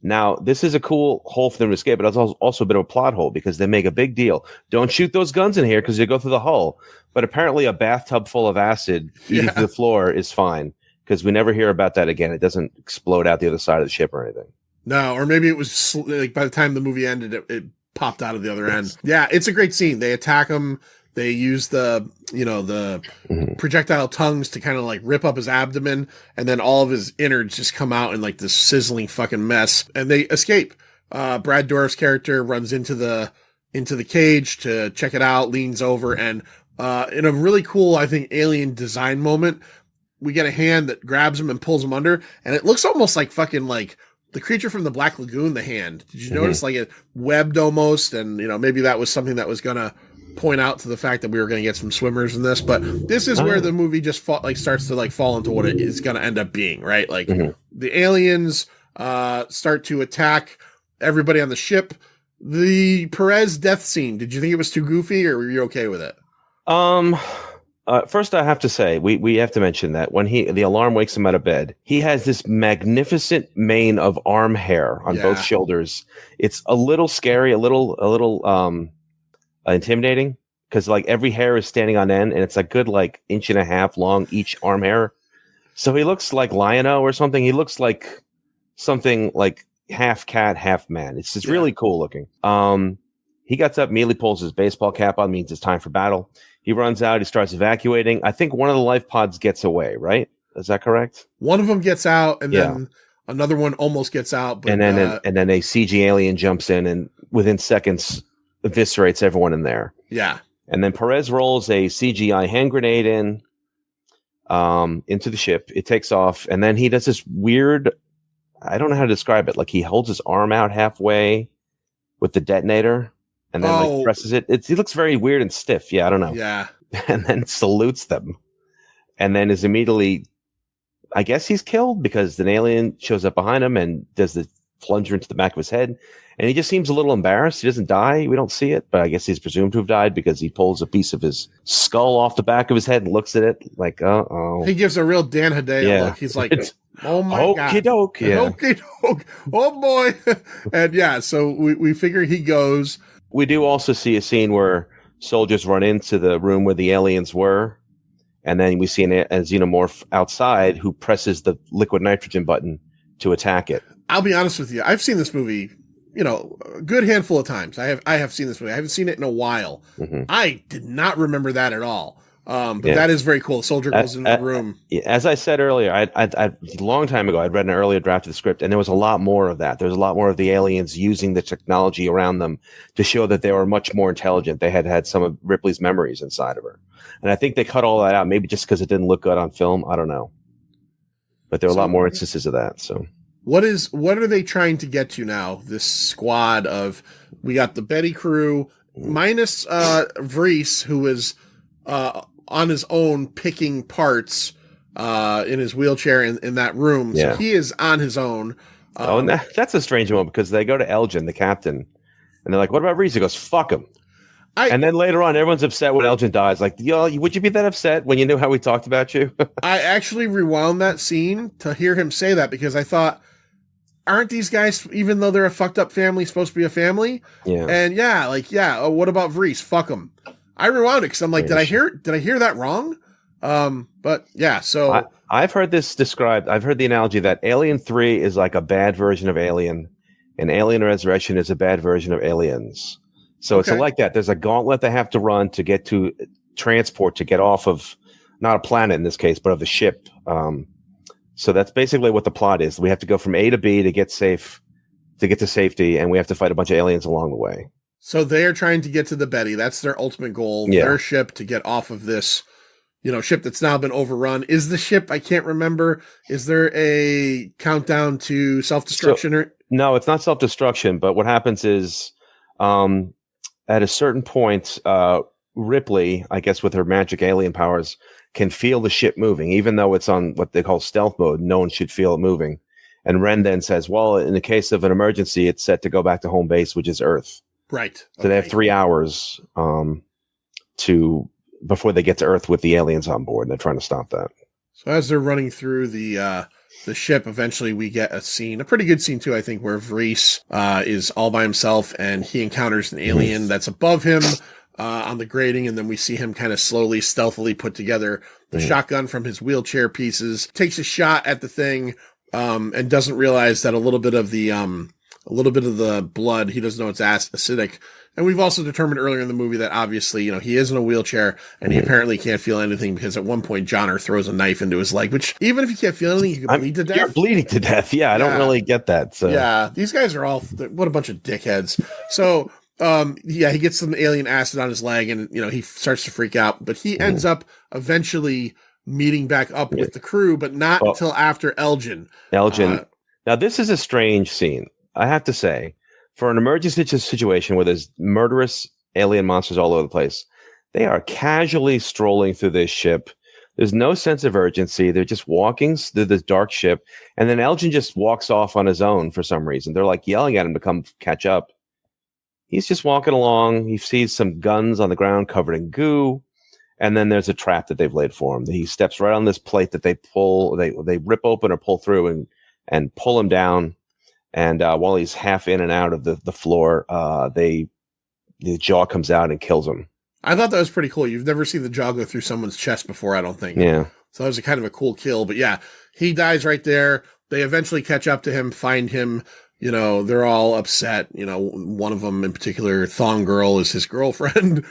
Now, this is a cool hole for them to escape, but it's also a bit of a plot hole because they make a big deal. Don't shoot those guns in here because you go through the hull. But apparently a bathtub full of acid eating through the floor is fine because we never hear about that again. It doesn't explode out the other side of the ship or anything. No, or maybe it was like by the time the movie ended, it popped out of the other end. Yeah, it's a great scene. They attack him. They use the projectile tongues to kind of like rip up his abdomen, and then all of his innards just come out in like this sizzling fucking mess, and they escape. Brad Dourif's character runs into the cage to check it out, leans over, and in a really cool, I think, alien design moment, we get a hand that grabs him and pulls him under, and it looks almost like fucking like the creature from the Black Lagoon, the hand. Did you notice like it webbed almost? And, maybe that was something that was going to point out to the fact that we were going to get some swimmers in this, but this is where the movie just starts to like fall into what it is going to end up being, right? Like the aliens start to attack everybody on the ship. The Perez death scene, did you think it was too goofy, or were you okay with it? First, I have to say, we have to mention that when the alarm wakes him out of bed, he has this magnificent mane of arm hair on both shoulders. It's a little scary, a little intimidating, because like every hair is standing on end, and it's a good like 1.5 inch long each arm hair. So he looks like Lion-O or something. He looks like something like half cat, half man. It's just really cool looking. He gets up, immediately pulls his baseball cap on, means it's time for battle. He runs out. He starts evacuating. I think one of the life pods gets away, right? Is that correct? One of them gets out, and then another one almost gets out. But, and then a CG alien jumps in, and within seconds eviscerates everyone in there. Yeah. And then Perez rolls a CGI hand grenade into the ship. It takes off, and then he does this weird, I don't know how to describe it. Like he holds his arm out halfway with the detonator, and then like presses it. He looks very weird and stiff. Yeah, I don't know. Yeah. And then salutes them, and then is immediately, I guess he's killed because an alien shows up behind him and does the plunger into the back of his head. And he just seems a little embarrassed. He doesn't die. We don't see it, but I guess he's presumed to have died because he pulls a piece of his skull off the back of his head and looks at it like, uh-oh. He gives a real Dan Hedaya look. He's like, oh my God. Okey-doke. Yeah. Okey-doke. Oh boy. And so we figure he goes. We do also see a scene where soldiers run into the room where the aliens were. And then we see a xenomorph outside who presses the liquid nitrogen button to attack it. I'll be honest with you. I've seen this movie, a good handful of times. I have seen this movie. I haven't seen it in a while. Mm-hmm. I did not remember that at all. But that is very cool. The soldier goes in the room. As I said earlier, I a long time ago, I'd read an earlier draft of the script, and there was a lot more of that. There was a lot more of the aliens using the technology around them to show that they were much more intelligent. They had some of Ripley's memories inside of her. And I think they cut all that out, maybe just because it didn't look good on film. I don't know. But there are a lot more instances of that. So what are they trying to get to now? This squad of, we got the Betty crew minus Vries, who is on his own picking parts in his wheelchair in that room. Yeah. So he is on his own. And that's a strange moment because they go to Elgin, the captain, and they're like, "What about Reese?" He goes, "Fuck him." And then later on, everyone's upset when Elgin dies. Like, yo, would you be that upset when you knew how we talked about you? I actually rewound that scene to hear him say that because I thought, aren't these guys, even though they're a fucked up family, supposed to be a family? Yeah. And what about Vries? Fuck him. I rewound it because I'm like, did I hear that wrong? But yeah, so I've heard this described. I've heard the analogy that Alien 3 is like a bad version of Alien, and Alien Resurrection is a bad version of Aliens. So it's like that. There's a gauntlet they have to run to get to transport to get off of not a planet in this case, but of the ship. So that's basically what the plot is. We have to go from A to B to get to safety, and we have to fight a bunch of aliens along the way. So they are trying to get to the Betty. That's their ultimate goal. Yeah. Their ship to get off of this, ship that's now been overrun. Is the ship? I can't remember. Is there a countdown to self-destruction? No, it's not self-destruction. But what happens is, at a certain point, Ripley, I guess with her magic alien powers, can feel the ship moving, even though it's on what they call stealth mode. No one should feel it moving. And Ren then says, well, in the case of an emergency, it's set to go back to home base, which is Earth. Right. So they have 3 hours before they get to Earth with the aliens on board. And they're trying to stop that. So as they're running through the ship, eventually we get a pretty good scene too, I think, where Vries is all by himself and he encounters an alien that's above him on the grating, and then we see him kind of slowly, stealthily put together the shotgun from his wheelchair pieces, takes a shot at the thing, and doesn't realize that a little bit of the blood, he doesn't know it's acidic. And we've also determined earlier in the movie that obviously, he is in a wheelchair and he apparently can't feel anything because at one point Johnner throws a knife into his leg, which even if you can't feel anything, you can bleed to death. You're bleeding to death. Yeah, I don't really get that. So. Yeah, these guys are what a bunch of dickheads. So, he gets some alien acid on his leg and, he starts to freak out, but he ends up eventually meeting back up with the crew, but not until after Elgin. Now, this is a strange scene, I have to say. For an emergency situation where there's murderous alien monsters all over the place, they are casually strolling through this ship. There's no sense of urgency. They're just walking through this dark ship. And then Elgin just walks off on his own for some reason. They're like yelling at him to come catch up. He's just walking along. He sees some guns on the ground covered in goo. And then there's a trap that they've laid for him. He steps right on this plate that they rip open or pull through and pull him down. And while he's half in and out of the floor, the jaw comes out and kills him. I thought that was pretty cool. You've never seen the jaw go through someone's chest before, I don't think. Yeah. So that was a kind of a cool kill. But yeah, he dies right there. They eventually catch up to him, find him. They're all upset. One of them in particular, Thong Girl, is his girlfriend.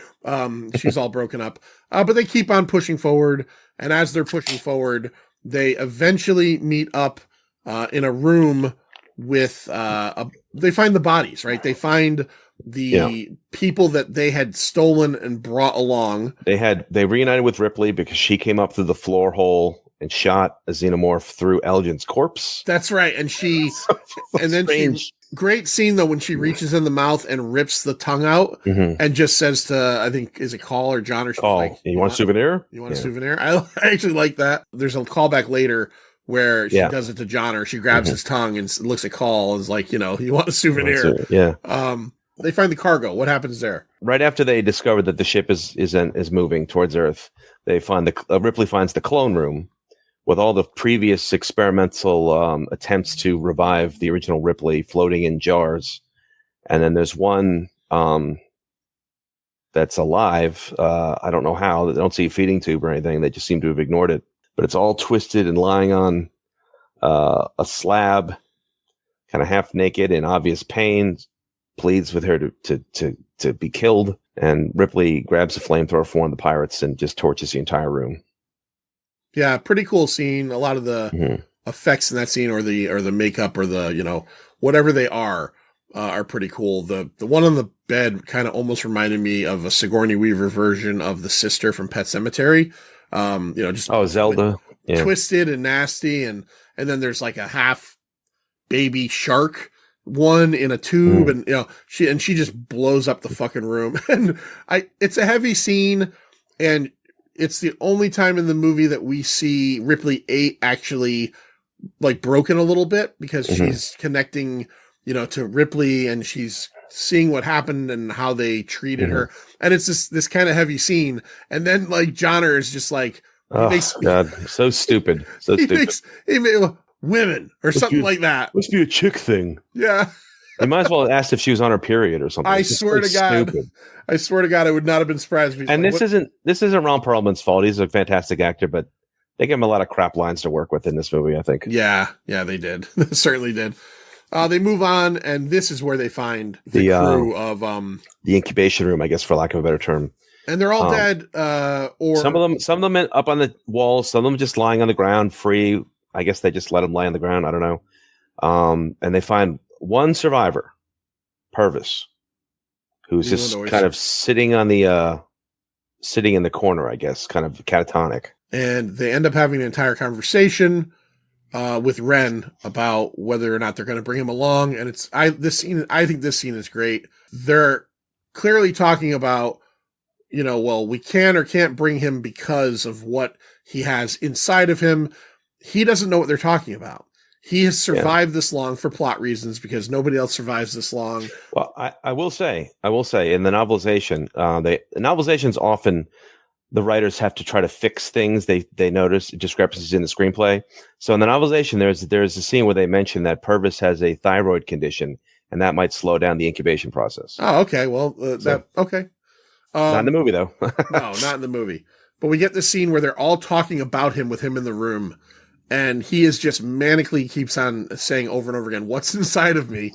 She's all broken up. But they keep on pushing forward. And as they're pushing forward, they eventually meet up in a room with they find the bodies, right? They find the people that they had stolen and brought along. They reunited with Ripley because she came up through the floor hole and shot a xenomorph through Elgin's corpse. That's right. And great scene though when she reaches in the mouth and rips the tongue out and just says to, I think, is it Call or John or something? Call. You want a souvenir? You want a souvenir? I actually like that. There's a callback later where she does it to John, or she grabs his tongue and looks at Call and is like, you want a souvenir. Yeah. They find the cargo. What happens there? Right after they discover that the ship is moving towards Earth, they find Ripley finds the clone room with all the previous experimental attempts to revive the original Ripley floating in jars. And then there's one that's alive. I don't know how. They don't see a feeding tube or anything. They just seem to have ignored it. But it's all twisted and lying on a slab, kind of half naked in obvious pain. pleads with her to be killed, and Ripley grabs a flamethrower for one of the pirates and just torches the entire room. Yeah, pretty cool scene. A lot of the effects in that scene, or the makeup, or the whatever they are pretty cool. The one on the bed kind of almost reminded me of a Sigourney Weaver version of the sister from Pet Sematary. Just Zelda, twisted and nasty, and then there's like a half baby shark one in a tube, and she just blows up the fucking room. And it's a heavy scene, and it's the only time in the movie that we see Ripley 8 actually like broken a little bit, because she's connecting, to Ripley, and she's seeing what happened and how they treated her. And it's this kind of heavy scene. And then like Johnner is just like, God, so stupid. So stupid. He made women or something like that. Must be a chick thing. Yeah. They might as well have asked if she was on her period or something. I swear to God, I would not have been surprised. And this isn't Ron Perlman's fault. He's a fantastic actor, but they gave him a lot of crap lines to work with in this movie, I think. Yeah, they did. They certainly did. They move on, and this is where they find the crew of the incubation room, I guess, for lack of a better term. And they're all dead. Or some of them up on the walls, some of them just lying on the ground, free. I guess they just let them lie on the ground. I don't know. And they find one survivor, Purvis, who's just kind of sitting in the corner, I guess, kind of catatonic. And they end up having an entire conversation with Ren about whether or not they're going to bring him along. And I think this scene is great. They're clearly talking about, we can or can't bring him because of what he has inside of him. He doesn't know what they're talking about. He has survived this long for plot reasons, because nobody else survives this long. Well, I will say in the novelization, the novelizations often, the writers have to try to fix things they notice discrepancies in the screenplay. So in the novelization, there's a scene where they mention that Purvis has a thyroid condition, and that might slow down the incubation process. Oh, okay. Well, okay. Not in the movie, though. No, not in the movie. But we get this scene where they're all talking about him with him in the room, and he is just manically keeps on saying over and over again, "What's inside of me?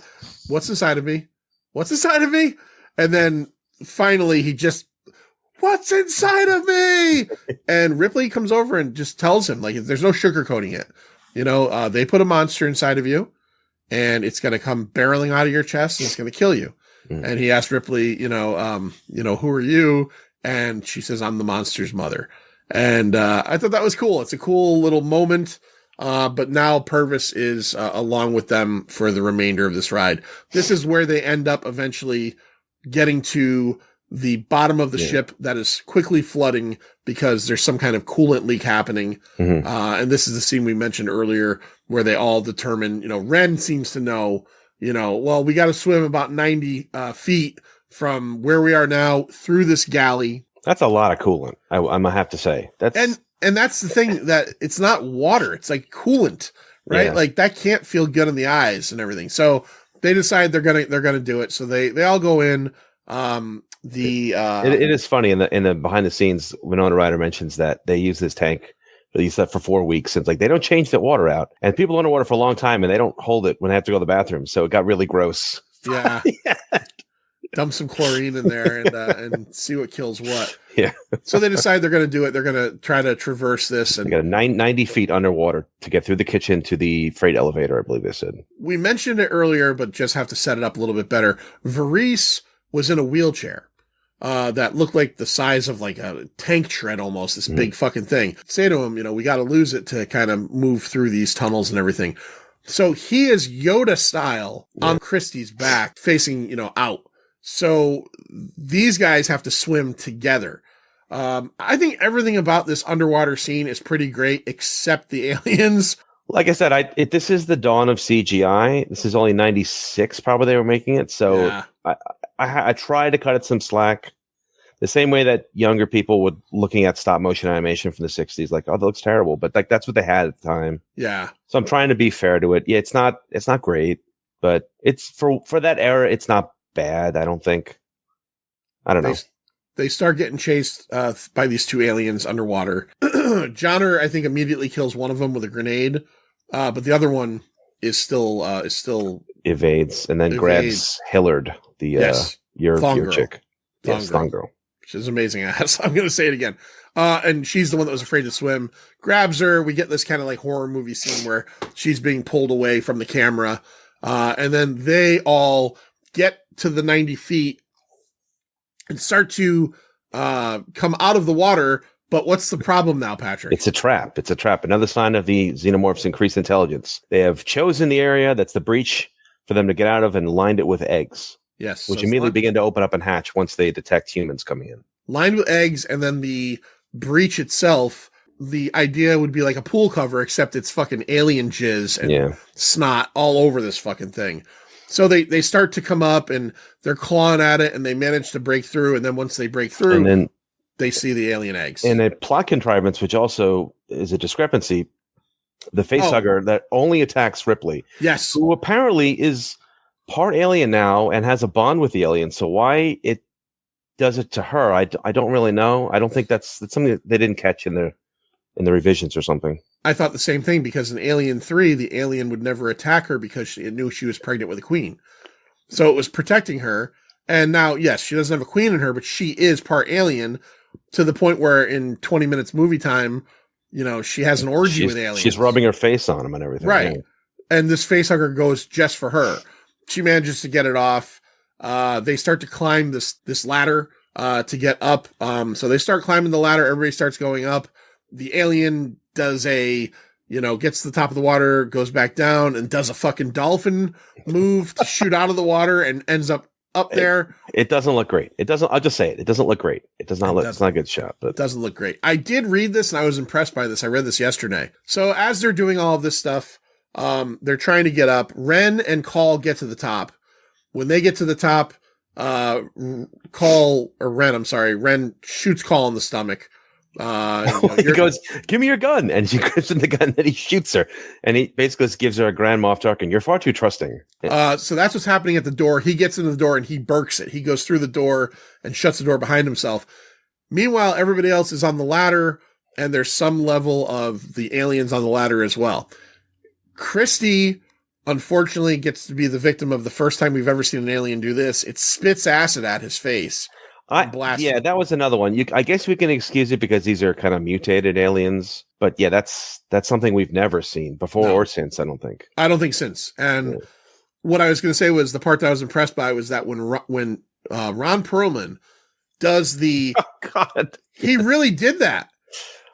What's inside of me? What's inside of me?" And then finally he just, "What's inside of me?" And Ripley comes over and just tells him, like, there's no sugarcoating it. They put a monster inside of you, and it's going to come barreling out of your chest, and it's going to kill you. And he asked Ripley, who are you? And she says, "I'm the monster's mother." And I thought that was cool. It's a cool little moment. But now Purvis is along with them for the remainder of this ride. This is where they end up eventually getting to the bottom of the ship that is quickly flooding because there's some kind of coolant leak happening. And this is the scene we mentioned earlier where they all determine, Ren seems to know, we got to swim about 90 feet from where we are now through this galley. That's a lot of coolant. I'm gonna have to say and that's the thing, that it's not water. It's like coolant, right? Yeah. Like that can't feel good in the eyes and everything. So they decide they're gonna do it. So they all go in. It is funny in the behind the scenes. Winona Ryder mentions that they use this tank. They use that for 4 weeks. It's like they don't change the water out, and people underwater for a long time, and they don't hold it when they have to go to the bathroom. So it got really gross. Yeah. Dump some chlorine in there and see what kills what. Yeah. So they decide they're going to do it. They're going to try to traverse this. And they got 90 feet underwater to get through the kitchen to the freight elevator, I believe they said. We mentioned it earlier, but just have to set it up a little bit better. Varese was in a wheelchair that looked like the size of like a tank tread almost, this big fucking thing. Say to him, we got to lose it to kind of move through these tunnels and everything. So he is Yoda style on Christie's back facing, out. So these guys have to swim together. I think everything about this underwater scene is pretty great, except the aliens. Like I said, this is the dawn of CGI. This is only 96, probably they were making it. So yeah. I tried to cut it some slack. The same way that younger people would looking at stop motion animation from the 60s, like, oh, that looks terrible. But like that's what they had at the time. Yeah. So I'm trying to be fair to it. Yeah, it's not great, but it's for that era, it's not bad, I don't think. I don't know. They start getting chased by these two aliens underwater. Johnner, I think, immediately kills one of them with a grenade, but the other one is still evades and then grabs Hillard The Yes. your Thong girl. chick. Thong Yes, girl. Thong girl. Which is amazing ass. I'm going to say it again. And she's the one that was afraid to swim. Grabs her. We get this kind of like horror movie scene where she's being pulled away from the camera. And then they all get to the 90 feet and start to come out of the water. But what's the problem now, Patrick? It's a trap. It's a trap. Another sign of the xenomorphs' increased intelligence. They have chosen the area that's the breach for them to get out of and lined it with eggs. Yes. Which so immediately begin to open up and hatch once they detect humans coming in. Lined with eggs, and then the breach itself, the idea would be like a pool cover, except it's fucking alien jizz and snot all over this fucking thing. So they start to come up and they're clawing at it and they manage to break through. And then once they break through, and then they see the alien eggs. And a plot contrivance, which also is a discrepancy, the facehugger that only attacks Ripley. Yes. Who apparently is part alien now and has a bond with the alien. So why it does it to her, I don't really know. I don't think that's something that they didn't catch in the revisions or something. I thought the same thing, because in Alien 3, the alien would never attack her because it knew she was pregnant with a queen. So it was protecting her. And now, yes, she doesn't have a queen in her, but she is part alien, to the point where in 20 minutes movie time, she has an orgy with aliens. She's rubbing her face on them and everything. Right. Yeah. And this facehugger goes just for her. She manages to get it off. They start to climb this ladder to get up. So they start climbing the ladder. Everybody starts going up. The alien does gets to the top of the water, goes back down, and does a fucking dolphin move to shoot out of the water and ends up there. It doesn't look great. It doesn't. I'll just say it. It doesn't look great. It does not look. It's not a good shot. But it doesn't look great. I did read this and I was impressed by this. I read this yesterday. So as they're doing all of this stuff, they're trying to get up. Ren and Call get to the top. When they get to the top, Ren shoots Call in the stomach. He goes, "Give me your gun," and she gives him the gun. And he shoots her, and he basically just gives her a Grand Moff Tarkin. You're far too trusting. So that's what's happening at the door. He gets into the door and he burks it. He goes through the door and shuts the door behind himself. Meanwhile, everybody else is on the ladder, and there's some level of the aliens on the ladder as well. Christy, unfortunately, gets to be the victim of the first time we've ever seen an alien do this. It spits acid at his face. That was another one. I guess we can excuse it because these are kind of mutated aliens. But yeah, that's something we've never seen before or since. I don't think since. And what I was going to say was the part that I was impressed by was that when Ron Perlman does the, he really did that.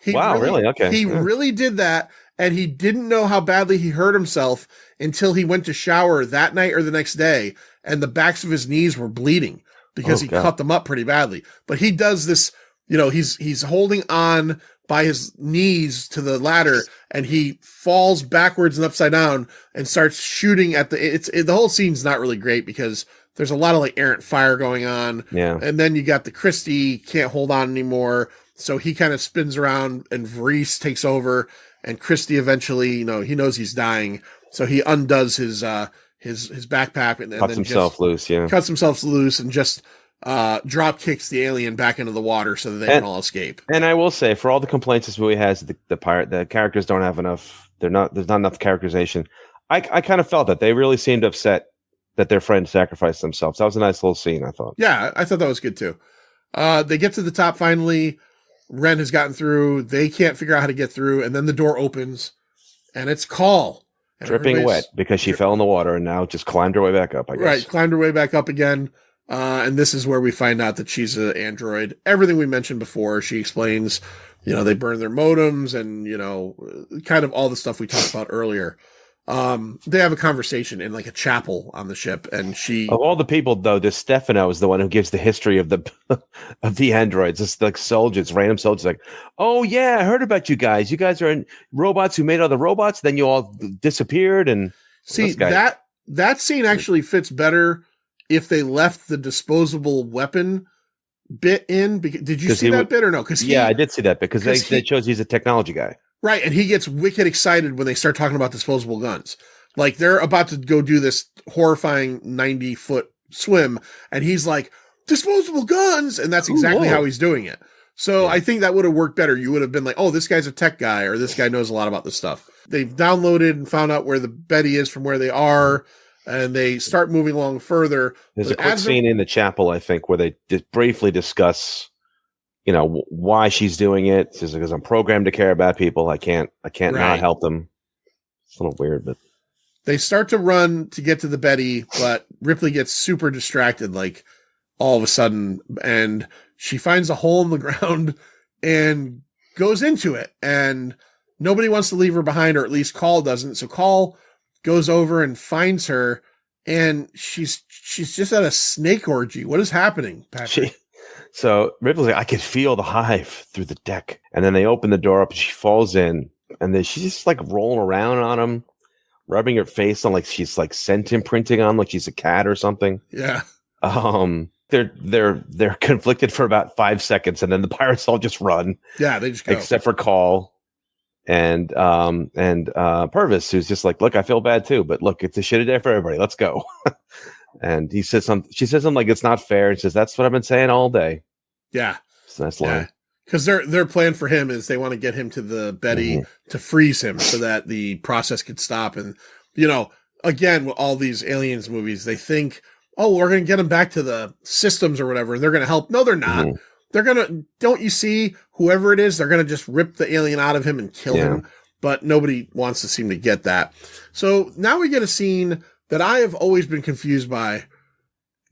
Really? Okay. He really did that. And he didn't know how badly he hurt himself until he went to shower that night or the next day, and the backs of his knees were bleeding because he cut them up pretty badly. But he does this, he's holding on by his knees to the ladder, and he falls backwards and upside down and starts shooting at the whole scene's not really great because there's a lot of like errant fire going on. Yeah. And then you got the Christie can't hold on anymore. So he kind of spins around and Varese takes over, and Christie eventually, he knows he's dying. So he undoes his backpack and cuts himself loose. Yeah. Cuts himself loose and just drop kicks the alien back into the water so that they can all escape. And I will say, for all the complaints this movie has, the characters don't have enough. There's not enough characterization. I kind of felt that they really seemed upset that their friend sacrificed themselves. That was a nice little scene, I thought. Yeah, I thought that was good too. They get to the top finally. Ren has gotten through. They can't figure out how to get through, and then the door opens, and it's Call. And dripping wet because she fell in the water and now just climbed her way back up, I guess. Right, climbed her way back up again. And this is where we find out that she's an android. Everything we mentioned before, she explains, they burn their modems and, kind of all the stuff we talked about earlier. They have a conversation in like a chapel on the ship, and of all the people though, this Stefano is the one who gives the history of the androids. It's like soldiers, random soldiers, like, oh yeah, I heard about you guys. You guys are robots who made other robots. Then you all disappeared. And see that scene actually fits better if they left the disposable weapon bit in. Did you see that bit or no? I did see that because they chose he's a technology guy. Right, and he gets wicked excited when they start talking about disposable guns. Like, they're about to go do this horrifying 90-foot swim, and he's like, disposable guns! And that's exactly how he's doing it. So I think that would have worked better. You would have been like, oh, this guy's a tech guy, or this guy knows a lot about this stuff. They've downloaded and found out where the Betty is from where they are. and they start moving along further. There's a But quick as they're- scene in the chapel, I think, where they briefly discuss, why she's doing it. She's because I'm programmed to care about people. I can't Right. not help them. It's a little weird, but They start to run to get to the Betty, but Ripley gets super distracted, like all of a sudden, and she finds a hole in the ground and goes into it. And nobody wants to leave her behind, or at least Call doesn't. So Call goes over and finds her, and she's just at a snake orgy. What is happening, Patrick? So Ripley's like, I could feel the hive through the deck. And then they open the door up and she falls in. And then she's just like rolling around on him, rubbing her face on like she's like scent imprinting on like she's a cat or something. Yeah. They're conflicted for about 5 seconds, and then the pirates all just run. Yeah, they just go. Except for Call and Purvis, who's just like, look, I feel bad too, but look, it's a shitty day for everybody. Let's go. And she says something like, it's not fair. And says, that's what I've been saying all day. Yeah. It's a nice line. Because their plan for him is they want to get him to the Betty to freeze him so that the process could stop. And, again, with all these aliens movies, they think, oh, we're going to get him back to the systems or whatever, and they're going to help. No, they're not. Mhm. They're going to, don't you see, whoever it is, they're going to just rip the alien out of him and kill him. But nobody wants to seem to get that. So now we get a scene that I have always been confused by,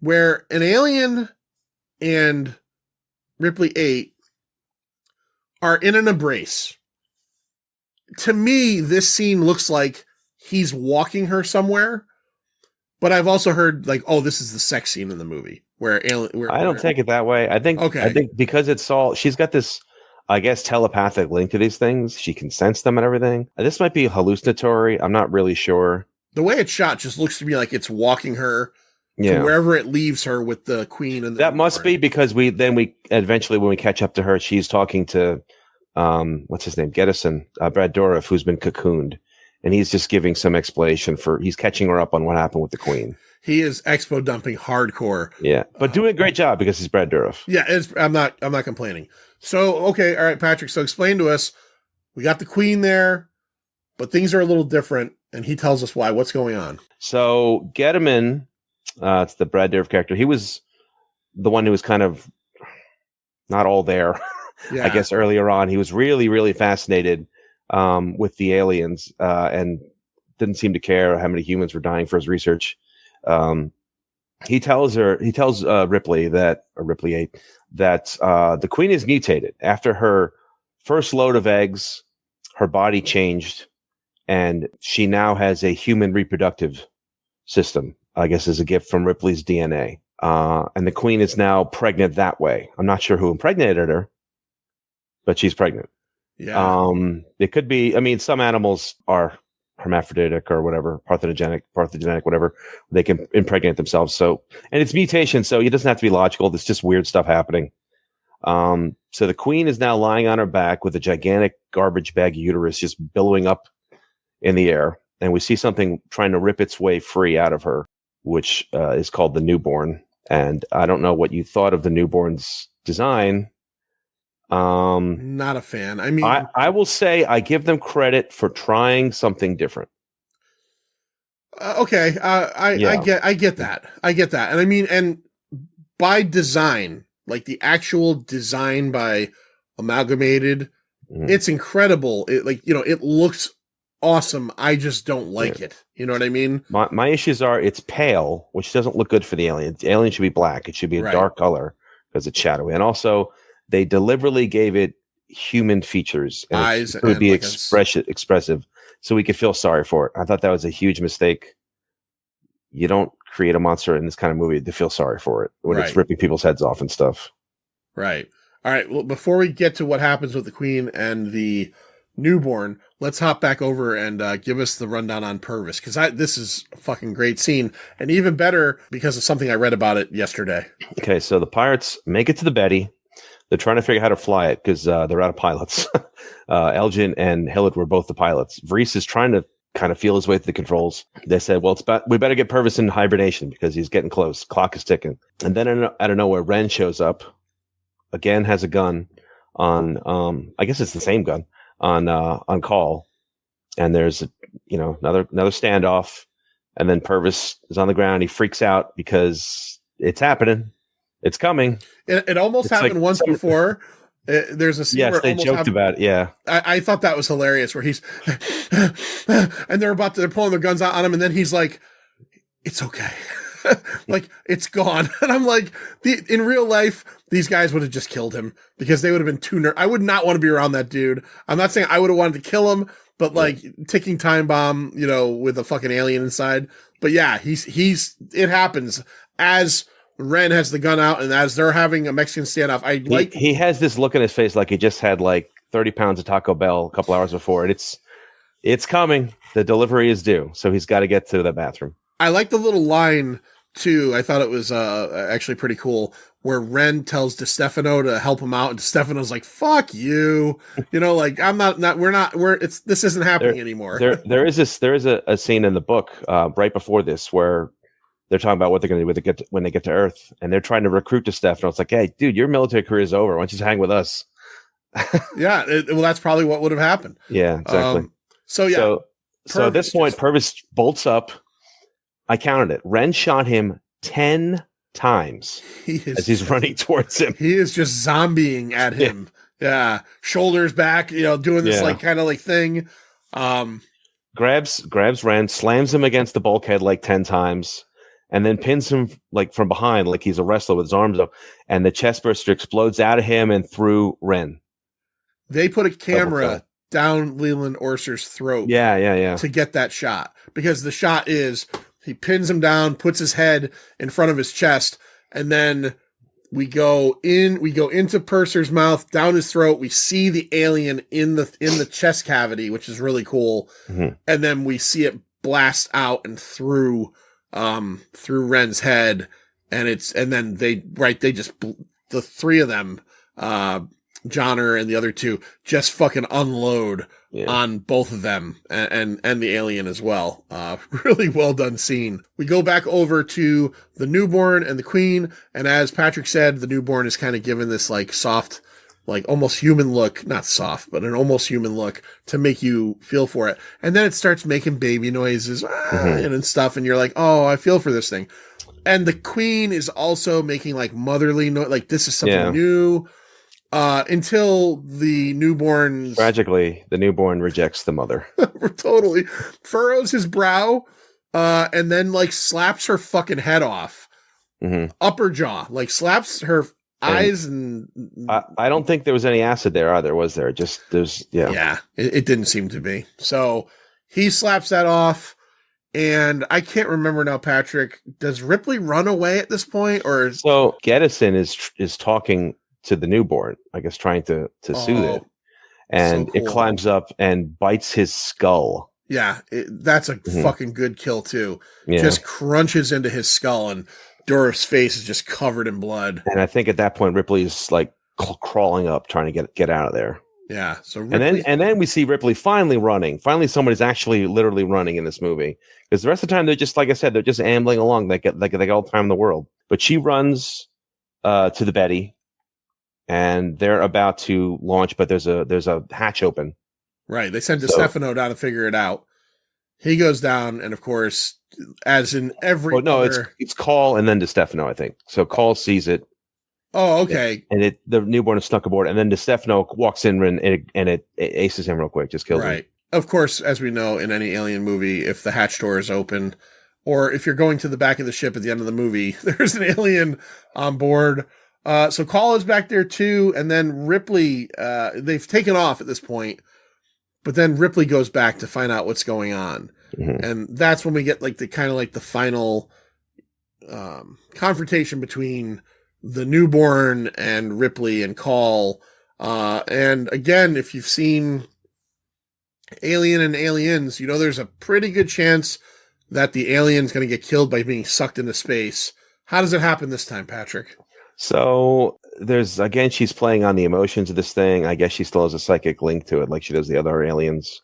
where an alien and Ripley 8 are in an embrace. To me, this scene looks like he's walking her somewhere, but I've also heard like, oh, this is the sex scene in the movie where alien. I don't take it that way. I think because it's all, she's got this, I guess, telepathic link to these things. She can sense them and everything. This might be hallucinatory. I'm not really sure. The way it's shot just looks to me like it's walking her to wherever it leaves her with the queen. And that must be because we eventually, when we catch up to her, she's talking to, what's his name? Geddison, Brad Dourif, who's been cocooned. And he's just giving some explanation he's catching her up on what happened with the queen. He is expo dumping hardcore. Yeah. But doing a great job because he's Brad Dourif. Yeah. I'm not complaining. So, okay. All right, Patrick. So explain to us, we got the queen there, but things are a little different. And he tells us why. What's going on? So Gettman, it's the Brad Dourif character. He was the one who was kind of not all there. Yeah. I guess earlier on, he was really, really fascinated with the aliens and didn't seem to care how many humans were dying for his research. He tells Ripley Ripley 8 that the queen is mutated. After her first load of eggs, her body changed, and she now has a human reproductive system, I guess, as a gift from Ripley's DNA. And the queen is now pregnant that way. I'm not sure who impregnated her, but she's pregnant. Yeah. It could be, I mean, some animals are hermaphroditic or whatever, parthogenic, whatever. They can impregnate themselves. So, and it's mutation. So it doesn't have to be logical. There's just weird stuff happening. So the queen is now lying on her back with a gigantic garbage bag uterus just billowing up in the air. And we see something trying to rip its way free out of her, which is called the newborn. And I don't know what you thought of the newborn's design. Not a fan. I mean, I will say I give them credit for trying something different. Okay. I get that. And I mean, and by design, like the actual design by Amalgamated, it's incredible. It looks awesome. I just don't like it. You know what I mean? My issues are it's pale, which doesn't look good for the alien. The alien should be black. It should be a dark color because it's shadowy. And also, they deliberately gave it human features. And eyes. It would be expressive, so we could feel sorry for it. I thought that was a huge mistake. You don't create a monster in this kind of movie to feel sorry for it when it's ripping people's heads off and stuff. Right. All right. Well, before we get to what happens with the queen and the newborn, let's hop back over and give us the rundown on Purvis, because this is a fucking great scene, and even better because of something I read about it yesterday. Okay, so the pirates make it to the Betty. They're trying to figure out how to fly it because they're out of pilots. Elgin and Hillard were both the pilots. Vreese is trying to kind of feel his way through the controls. They said, well, we better get Purvis in hibernation because he's getting close. Clock is ticking. And then out of nowhere, Ren shows up. Again, has a gun on, I guess it's the same gun, on Call. And there's, another standoff. And then Purvis is on the ground. He freaks out because it's happening. It's coming. It almost It's happened like once before. There's a scene where Yes, it they almost joked happened. about it. Yeah. I thought that was hilarious where he's and they're pulling their guns out on him, and then he's like, it's okay. Like, it's gone. And I'm like, in real life, these guys would have just killed him because they would have been too I would not want to be around that dude. I'm not saying I would have wanted to kill him, but like ticking time bomb, with a fucking alien inside. But yeah, it happens as Ren has the gun out and as they're having a Mexican standoff. He has this look in his face like he just had like 30 pounds of Taco Bell a couple hours before, and it's coming. The delivery is due, so he's got to get to the bathroom. I like the little line too. I thought it was actually pretty cool where Ren tells DeStefano to help him out, and DeStefano's like, "Fuck you," like this isn't happening anymore. There is a scene in the book right before this where they're talking about what they're going to do when they get to Earth, and they're trying to recruit DeStefano. It's like, hey, dude, your military career is over. Why don't you just hang with us? Yeah, well, that's probably what would have happened. Yeah, exactly. So at this point, Purvis bolts up. I counted it. Ren shot him 10 times as he's running towards him. He is just zombieing at him. Yeah. Shoulders back, doing this kind of thing. Grabs Ren, slams him against the bulkhead like 10 times, and then pins him like from behind, like he's a wrestler with his arms up, and the chest burster explodes out of him and through Ren. They put a camera down Leland Orser's throat. Yeah. To get that shot. Because the shot is he pins him down, puts his head in front of his chest, and then we go into Purser's mouth, down his throat. We see the alien in the chest cavity, which is really cool. Mm-hmm. And then we see it blast out and through Ren's head. And then the three of them, Johnner and the other two, just fucking unload on both of them and the alien as well. Really well done scene. We go back over to the newborn and the queen, and as Patrick said, the newborn is kind of given this like soft, like almost human look, not soft, but an almost human look to make you feel for it. And then it starts making baby noises and stuff, and you're like, oh, I feel for this thing. And the queen is also making like motherly noise, like this is something new. Until the newborn tragically, the newborn rejects the mother. Totally furrows his brow, and then like slaps her fucking head off. Mm-hmm. Upper jaw, like slaps her eyes, and I don't think there was any acid there either, was there? Just it didn't seem to be. So he slaps that off, and I can't remember now. Patrick, does Ripley run away at this point, or so? Geddison is talking to the newborn, I guess, trying to soothe it, and so cool. It climbs up and bites his skull. Yeah, that's a fucking good kill too. Yeah. Just crunches into his skull, and Dorff's face is just covered in blood. And I think at that point Ripley's like crawling up, trying to get out of there. Yeah. So Ripley, and then we see Ripley finally running. Finally, somebody's actually literally running in this movie, because the rest of the time they're just, like I said, they're just ambling along. They got all the time in the world. But she runs to the Betty. And they're about to launch, but there's a hatch open. Right. They send DeStefano down to figure it out. He goes down, and of course, as in every it's Call and then DeStefano, I think. So Call sees it. Oh, okay. And the newborn is snuck aboard, and then DeStefano walks in and it aces him real quick, just kills him. Right. Of course, as we know in any alien movie, if the hatch door is open, or if you're going to the back of the ship at the end of the movie, there's an alien on board. So Call is back there too, and then Ripley, they've taken off at this point, but then Ripley goes back to find out what's going on. Mm-hmm. And that's when we get like the final confrontation between the newborn and Ripley and Call. And again, if you've seen Alien and Aliens, there's a pretty good chance that the alien's going to get killed by being sucked into space. How does it happen this time, Patrick? So she's playing on the emotions of this thing. I guess she still has a psychic link to it, like she does the other aliens.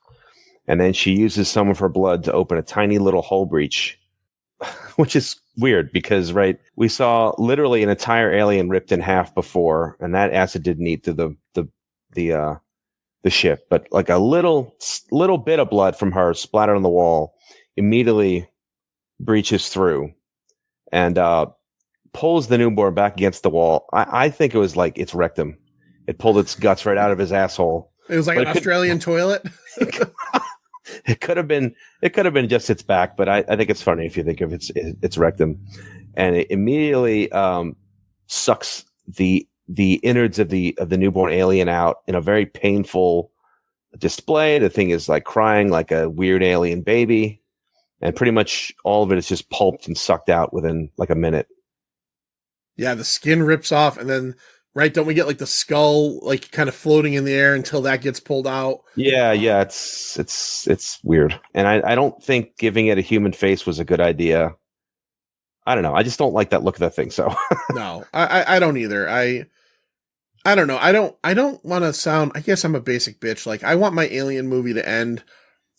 And then she uses some of her blood to open a tiny little hull breach, which is weird because, right, we saw literally an entire alien ripped in half before, and that acid didn't eat through the ship. But like a little bit of blood from her splattered on the wall immediately breaches through and pulls the newborn back against the wall. I think it was like its rectum. It pulled its guts right out of his asshole. It was like an Australian toilet. It could have been just its back, but I think it's funny if you think of its rectum, and it immediately sucks the innards of the newborn alien out in a very painful display. The thing is like crying like a weird alien baby, and pretty much all of it is just pulped and sucked out within like a minute. Yeah, the skin rips off, and then don't we get like the skull like kind of floating in the air until that gets pulled out? Yeah, it's weird, and I don't think giving it a human face was a good idea. I don't know. I just don't like that look of that thing. So no, I don't either. I don't know. I don't want to sound. I guess I'm a basic bitch. Like I want my Alien movie to end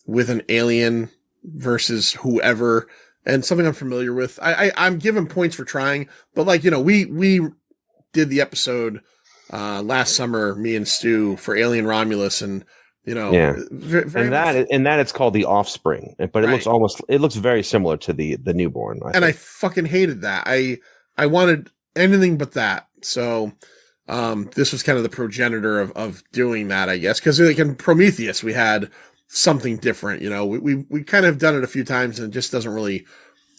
with an alien versus whoever and something I'm familiar with. I'm given points for trying, but like we did the episode last summer, me and Stu, for Alien Romulus, and very and that it's called The Offspring, but it looks very similar to the newborn. I fucking hated that. I wanted anything but that. So this was kind of the progenitor of doing that, I guess, because like in Prometheus we had something different. We kind of done it a few times and it just doesn't really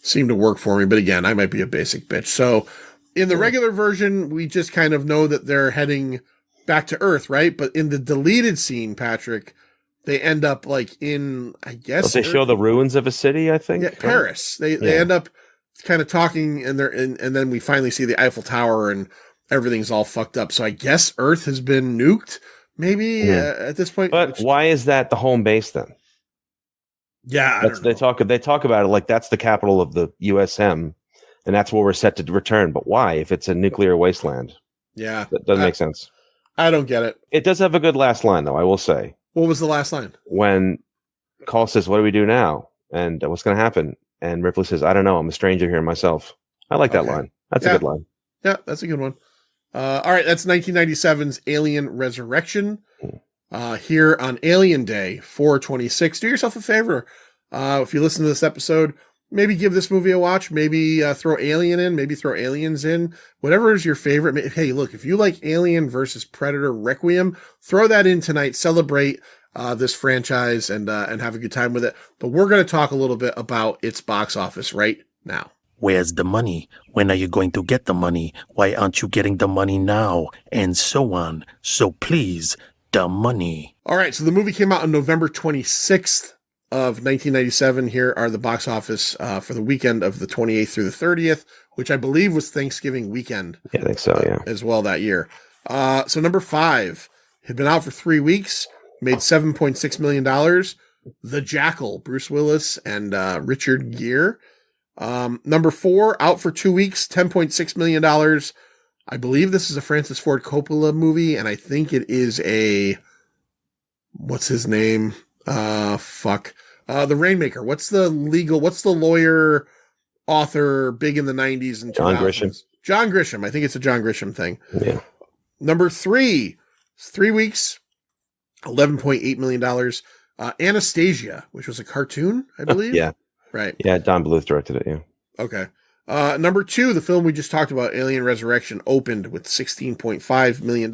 seem to work for me. But again, I might be a basic bitch. So in the regular version, we just kind of know that they're heading back to Earth, right? But in the deleted scene, Patrick, they end up like in, I guess they show the ruins of a city, I think. Yeah, Paris. They end up kind of talking, and then we finally see the Eiffel Tower, and everything's all fucked up. So I guess Earth has been nuked, maybe at this point. But why is that the home base then? Yeah, they talk about it like that's the capital of the USM, and that's where we're set to return. But why, if it's a nuclear wasteland? Yeah, that doesn't make sense. I don't get it. It does have a good last line, though. I will say. What was the last line? When Call says, "What do we do now?" and what's going to happen, and Ripley says, "I don't know. I'm a stranger here myself." I like that line. That's a good line. Yeah, that's a good one. All right, that's 1997's Alien Resurrection. Here on Alien Day 4/26. Do yourself a favor. If you listen to this episode, maybe give this movie a watch. Maybe throw Alien in. Maybe throw Aliens in. Whatever is your favorite. Hey, look, if you like Alien versus Predator Requiem, throw that in tonight. Celebrate this franchise and have a good time with it. But we're going to talk a little bit about its box office right now. Where's the money? When are you going to get the money? Why aren't you getting the money now? And so on. So please, the money. All right, so the movie came out on November 26th of 1997. Here are the box office for the weekend of the 28th through the 30th, which I believe was Thanksgiving weekend. Yeah, I think so, yeah. As well that year. So number 5 had been out for 3 weeks, made $7.6 million. The Jackal, Bruce Willis and Richard Gere. Number 4, out for 2 weeks, $10.6 million. I believe this is a Francis Ford Coppola movie, and I think it is what's his name? The Rainmaker. What's the lawyer, author, big in the 90s and 2000s? John Grisham. John Grisham. I think it's a John Grisham thing. Yeah. Number 3, 3 weeks, $11.8 million. Anastasia, which was a cartoon, I believe. Yeah. Right. Yeah, Don Bluth directed it, yeah. Okay. Number 2, the film we just talked about, Alien Resurrection, opened with $16.5 million.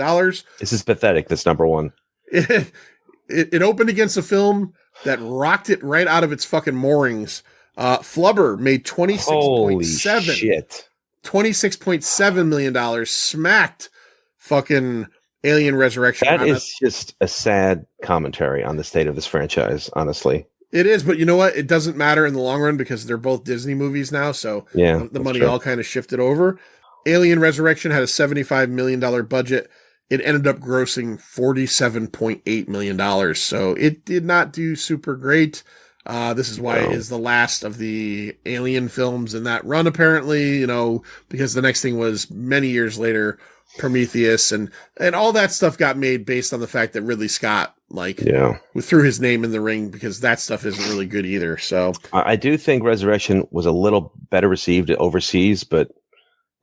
This is pathetic, this number 1. It opened against a film that rocked it right out of its fucking moorings. Flubber made $26.7 million, smacked fucking Alien Resurrection. That is just a sad commentary on the state of this franchise, honestly. It is, but you know what? It doesn't matter in the long run because they're both Disney movies now, so yeah, the money all kind of shifted over. Alien Resurrection had a $75 million budget. It ended up grossing $47.8 million, so it did not do super great. This is why it is the last of the Alien films in that run, apparently, because the next thing was many years later, Prometheus, and all that stuff got made based on the fact that Ridley Scott threw his name in the ring, because that stuff isn't really good either. So I do think Resurrection was a little better received overseas, but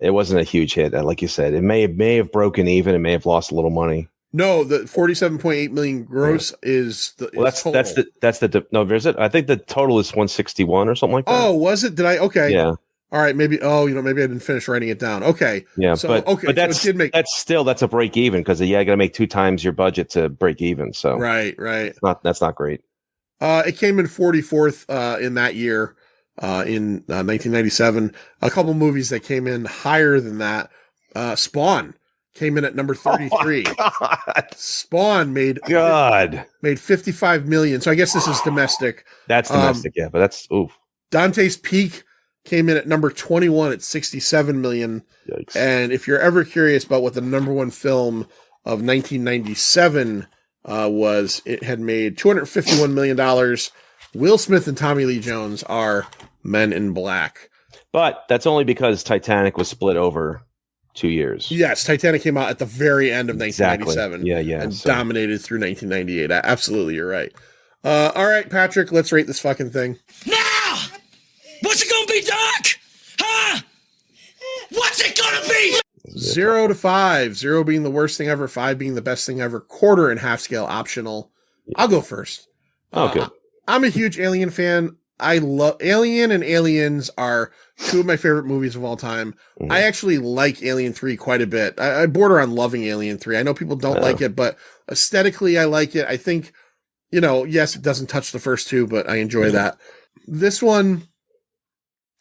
it wasn't a huge hit. Like you said, it may have broken even. It may have lost a little money. No, the 47.8 million gross is the Well, is total. no, there's it. I think the total is 161 or something like that. Oh, was it? Did I? Okay. Yeah. All right. Maybe. Oh, maybe I didn't finish writing it down. Okay. Yeah. So, but okay. that's so it did make that's a break even because you got to make 2 times your budget to break even. So right. that's not great. It came in 44th in that year, in 1997. A couple movies that came in higher than that. Spawn came in at number 33. Oh God. Spawn made 55 million. So I guess this is domestic. That's domestic, yeah, but that's oof. Dante's Peak came in at number 21 at 67 million. Yikes. And if you're ever curious about what the number one film of 1997 was, it had made $251 million. Will Smith and Tommy Lee Jones are Men in Black. But that's only because Titanic was split over 2 years. Yes, Titanic came out at the very end of 1997. Exactly. Yeah. And dominated through 1998. Absolutely, you're right. All right, Patrick, let's rate this fucking thing. Now! What's it gonna be, Doc? Huh? What's it gonna be? 0 to 5. 0 being the worst thing ever, 5 being the best thing ever. Quarter and half scale optional. I'll go first. Oh, good. I'm a huge Alien fan. I love Alien, and Aliens are 2 of my favorite movies of all time. Mm-hmm. I actually like Alien 3 quite a bit. I border on loving Alien 3. I know people don't like it, but aesthetically I like it. I think, yes, it doesn't touch the first 2, but I enjoy that. This one,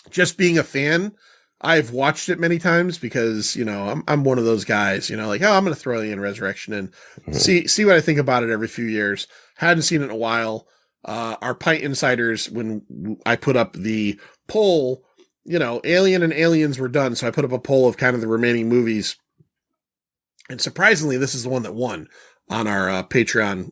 just being a fan, I've watched it many times because, I'm one of those guys, like, I'm going to throw Alien Resurrection in, see what I think about it every few years. Hadn't seen it in a while. Our Pint Insiders, when I put up the poll, Alien and Aliens were done. So I put up a poll of kind of the remaining movies. And surprisingly, this is the one that won on our Patreon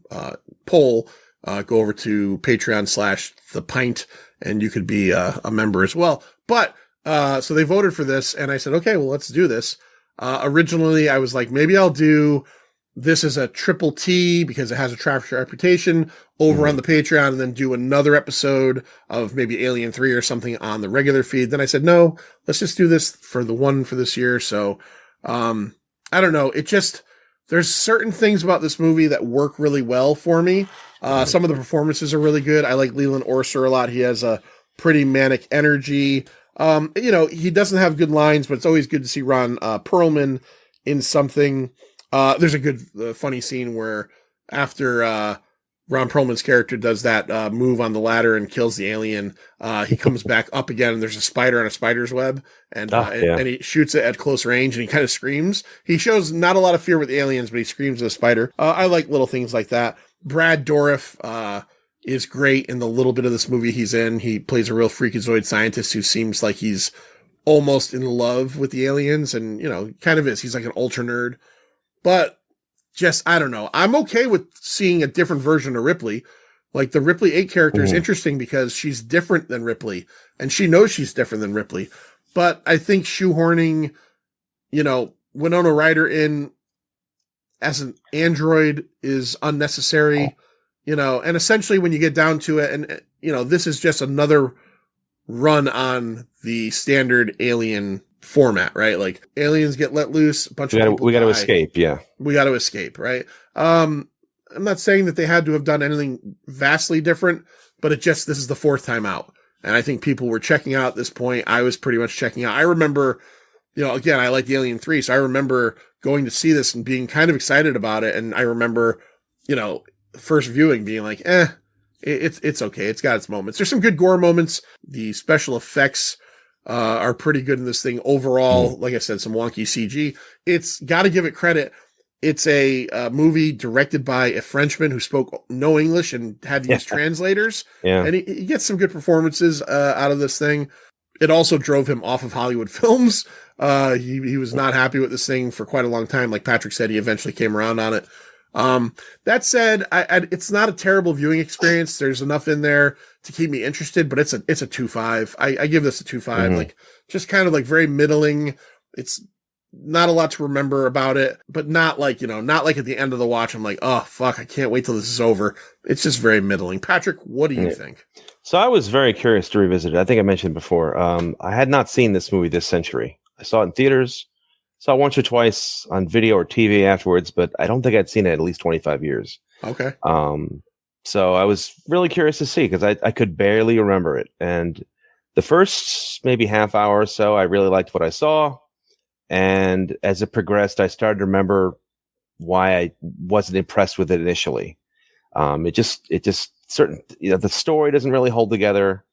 poll. Go over to Patreon/The Pint and you could be a member as well. But so they voted for this and I said, okay, well, let's do this. Originally, I was like, maybe I'll do this as a triple T because it has a traffic reputation over on the Patreon and then do another episode of maybe Alien 3 or something on the regular feed. Then I said, no, let's just do this for the one for this year. So, I don't know. There's certain things about this movie that work really well for me. Some of the performances are really good. I like Leland Orser a lot. He has a pretty manic energy. He doesn't have good lines, but it's always good to see Ron Perlman in something. There's a good funny scene where after Ron Perlman's character does that move on the ladder and kills the alien, he comes back up again and there's a spider on a spider's web and he shoots it at close range and he kind of screams. He shows not a lot of fear with the aliens, but he screams at a spider. I like little things like that. Brad Dourif is great in the little bit of this movie he's in. He plays a real freakazoid scientist who seems like he's almost in love with the aliens and, kind of is. He's like an ultra nerd. But I don't know. I'm okay with seeing a different version of Ripley. Like the Ripley 8 character is interesting because she's different than Ripley and she knows she's different than Ripley. But I think shoehorning, Winona Ryder in as an android is unnecessary, and essentially when you get down to it and, this is just another run on the standard Alien format, right? Like aliens get let loose, a bunch of people we got to die. escape. Yeah. We got to escape, right? I'm not saying that they had to have done anything vastly different, but this is the 4th time out. And I think people were checking out at this point. I was pretty much checking out. I remember, again, I like Alien 3. So I remember going to see this and being kind of excited about it. And I remember, first viewing being like, it's okay. It's got its moments. There's some good gore moments. The special effects are pretty good in this thing overall. Like I said, some wonky CG. It's got to give it credit. It's a movie directed by a Frenchman who spoke no English and had to use translators. Yeah. And he gets some good performances out of this thing. It also drove him off of Hollywood films. He was not happy with this thing for quite a long time. Like Patrick said, he eventually came around on it. That said, it's not a terrible viewing experience. There's enough in there to keep me interested, but it's a 2.5. I give this a 2.5, like just kind of like very middling. It's not a lot to remember about it, but not like, not like at the end of the watch, I'm like, oh fuck, I can't wait till this is over. It's just very middling. Patrick, what do you think? So I was very curious to revisit it. I think I mentioned before. I had not seen this movie this century. I saw it in theaters. Saw it once or twice on video or TV afterwards, but I don't think I'd seen it in at least 25 years. Okay. So I was really curious to see because I could barely remember it. And the first maybe half hour or so, I really liked what I saw. And as it progressed, I started to remember why I wasn't impressed with it initially. It just certain, the story doesn't really hold together.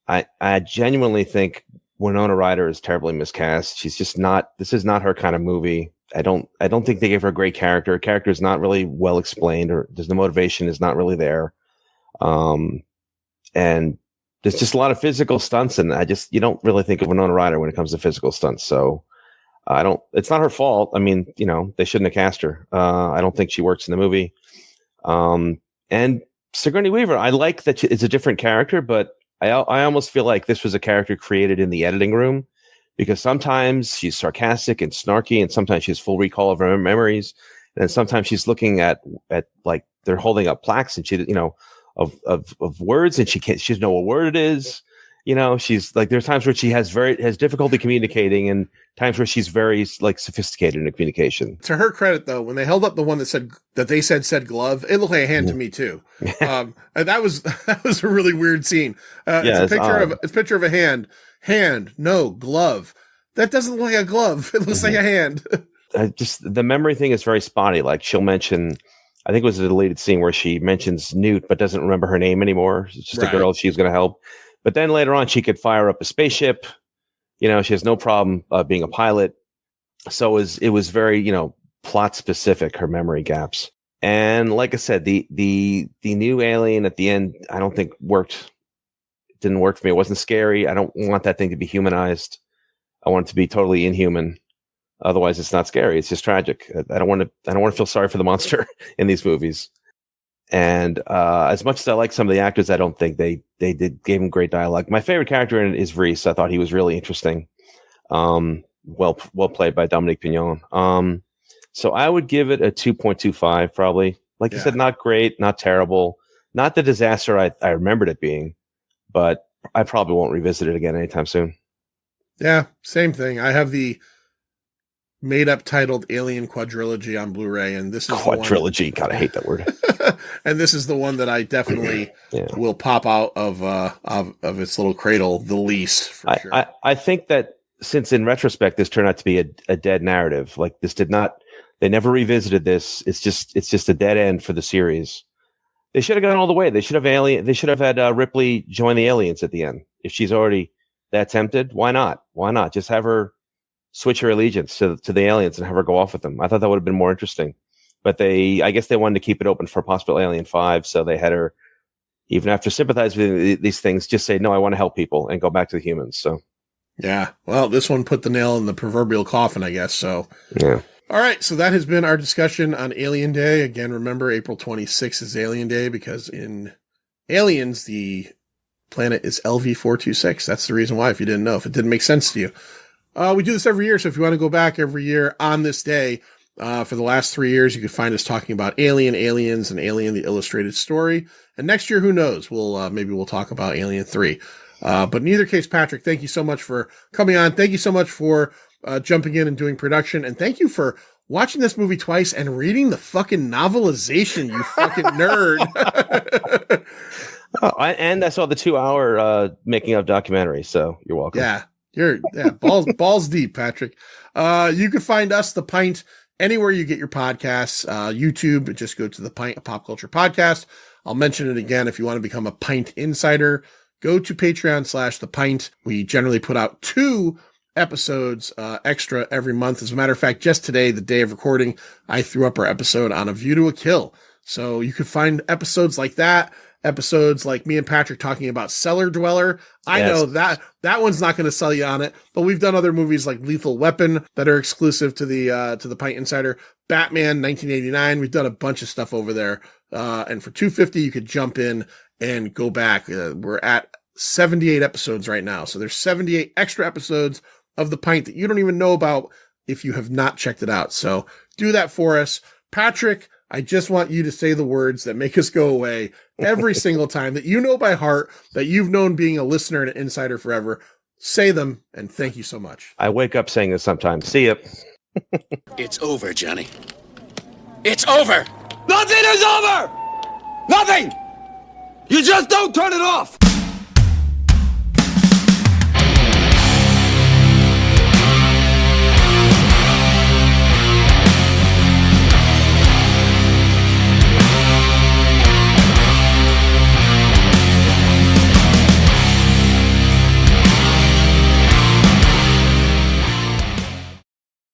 I genuinely think Winona Ryder is terribly miscast. She's just not, this is not her kind of movie. I don't think they gave her a great character. Her character is not really well explained, or the motivation is not really there. And there's just a lot of physical stunts, and you don't really think of Winona Ryder when it comes to physical stunts. So it's not her fault. I mean, they shouldn't have cast her. I don't think she works in the movie. And Sigourney Weaver, I like that it's a different character, but I almost feel like this was a character created in the editing room, because sometimes she's sarcastic and snarky, and sometimes she has full recall of her memories, and then sometimes she's looking at like they're holding up plaques, and she of words, and she doesn't know what word it is. She's like, there's times where she has difficulty communicating, and times where she's very like sophisticated in communication. To her credit, though, when they held up the one that they said glove, it looked like a hand to me too. And that was a really weird scene. It's a picture of a hand, no glove. That doesn't look like a glove. It looks like a hand. The memory thing is very spotty. Like, she'll mention, I think it was a deleted scene where she mentions Newt, but doesn't remember her name anymore. It's just a girl she's going to help. But then later on, she could fire up a spaceship. She has no problem being a pilot. So it was very, plot specific, her memory gaps. And like I said, the new alien at the end, I don't think worked. It didn't work for me. It wasn't scary. I don't want that thing to be humanized. I want it to be totally inhuman. Otherwise, it's not scary. It's just tragic. I don't want to feel sorry for the monster in these movies. And as much as I like some of the actors, I don't think they gave him great dialogue. My favorite character in it is Reese. I thought he was really interesting. Well played by Dominique Pignon. So I would give it a 2.25 probably. Like you said, not great, not terrible, not the disaster I remembered it being, but I probably won't revisit it again anytime soon. Yeah, same thing. I have the made-up titled Alien Quadrilogy on Blu-ray, and this is Quadrilogy. God, I hate that word. And this is the one that I definitely will pop out of its little cradle the least. For sure. I think that since in retrospect this turned out to be a dead narrative, like this did not. They never revisited this. It's just a dead end for the series. They should have gone all the way. They should have had Ripley join the aliens at the end. If she's already that tempted, why not? Why not just have her switch her allegiance to the aliens and have her go off with them? I thought that would have been more interesting. But I guess they wanted to keep it open for possible Alien 5, so they had her, even after sympathizing with these things, just say, no, I want to help people and go back to the humans. So, yeah. Well, this one put the nail in the proverbial coffin, I guess. So, yeah. All right. So that has been our discussion on Alien Day. Again, remember, April 26th is Alien Day because in Aliens, the planet is LV-426. That's the reason why, if you didn't know, if it didn't make sense to you. We do this every year, so if you want to go back every year on this day, for the last 3 years, you can find us talking about Alien, Aliens, and Alien: The Illustrated Story. And next year, who knows? Maybe we'll talk about Alien 3. But in either case, Patrick, thank you so much for coming on. Thank you so much for jumping in and doing production. And thank you for watching this movie twice and reading the fucking novelization, you fucking nerd. And I saw the 2-hour making of documentary, so you're welcome. Yeah. Balls deep, Patrick. You can find us, The Pint, anywhere you get your podcasts. YouTube, just go to The Pint, a pop culture podcast. I'll mention it again. If you want to become a Pint insider, go to Patreon/The Pint. We generally put out 2 episodes extra every month. As a matter of fact, just today, the day of recording, I threw up our episode on A View to a Kill. So you can find episodes like that. Episodes like me and Patrick talking about Cellar Dweller. I know that one's not going to sell you on it, but we've done other movies like Lethal Weapon that are exclusive to the Pint Insider. Batman 1989. We've done a bunch of stuff over there. And for $2.50, you could jump in and go back. We're at 78 episodes right now. So there's 78 extra episodes of the Pint that you don't even know about if you have not checked it out. So do that for us. Patrick, I just want you to say the words that make us go away every single time, that you know by heart, that you've known being a listener and an insider forever. Say them, and thank you so much. I wake up saying this sometimes. See ya. It's over, Johnny. It's over! Nothing is over! Nothing! You just don't turn it off!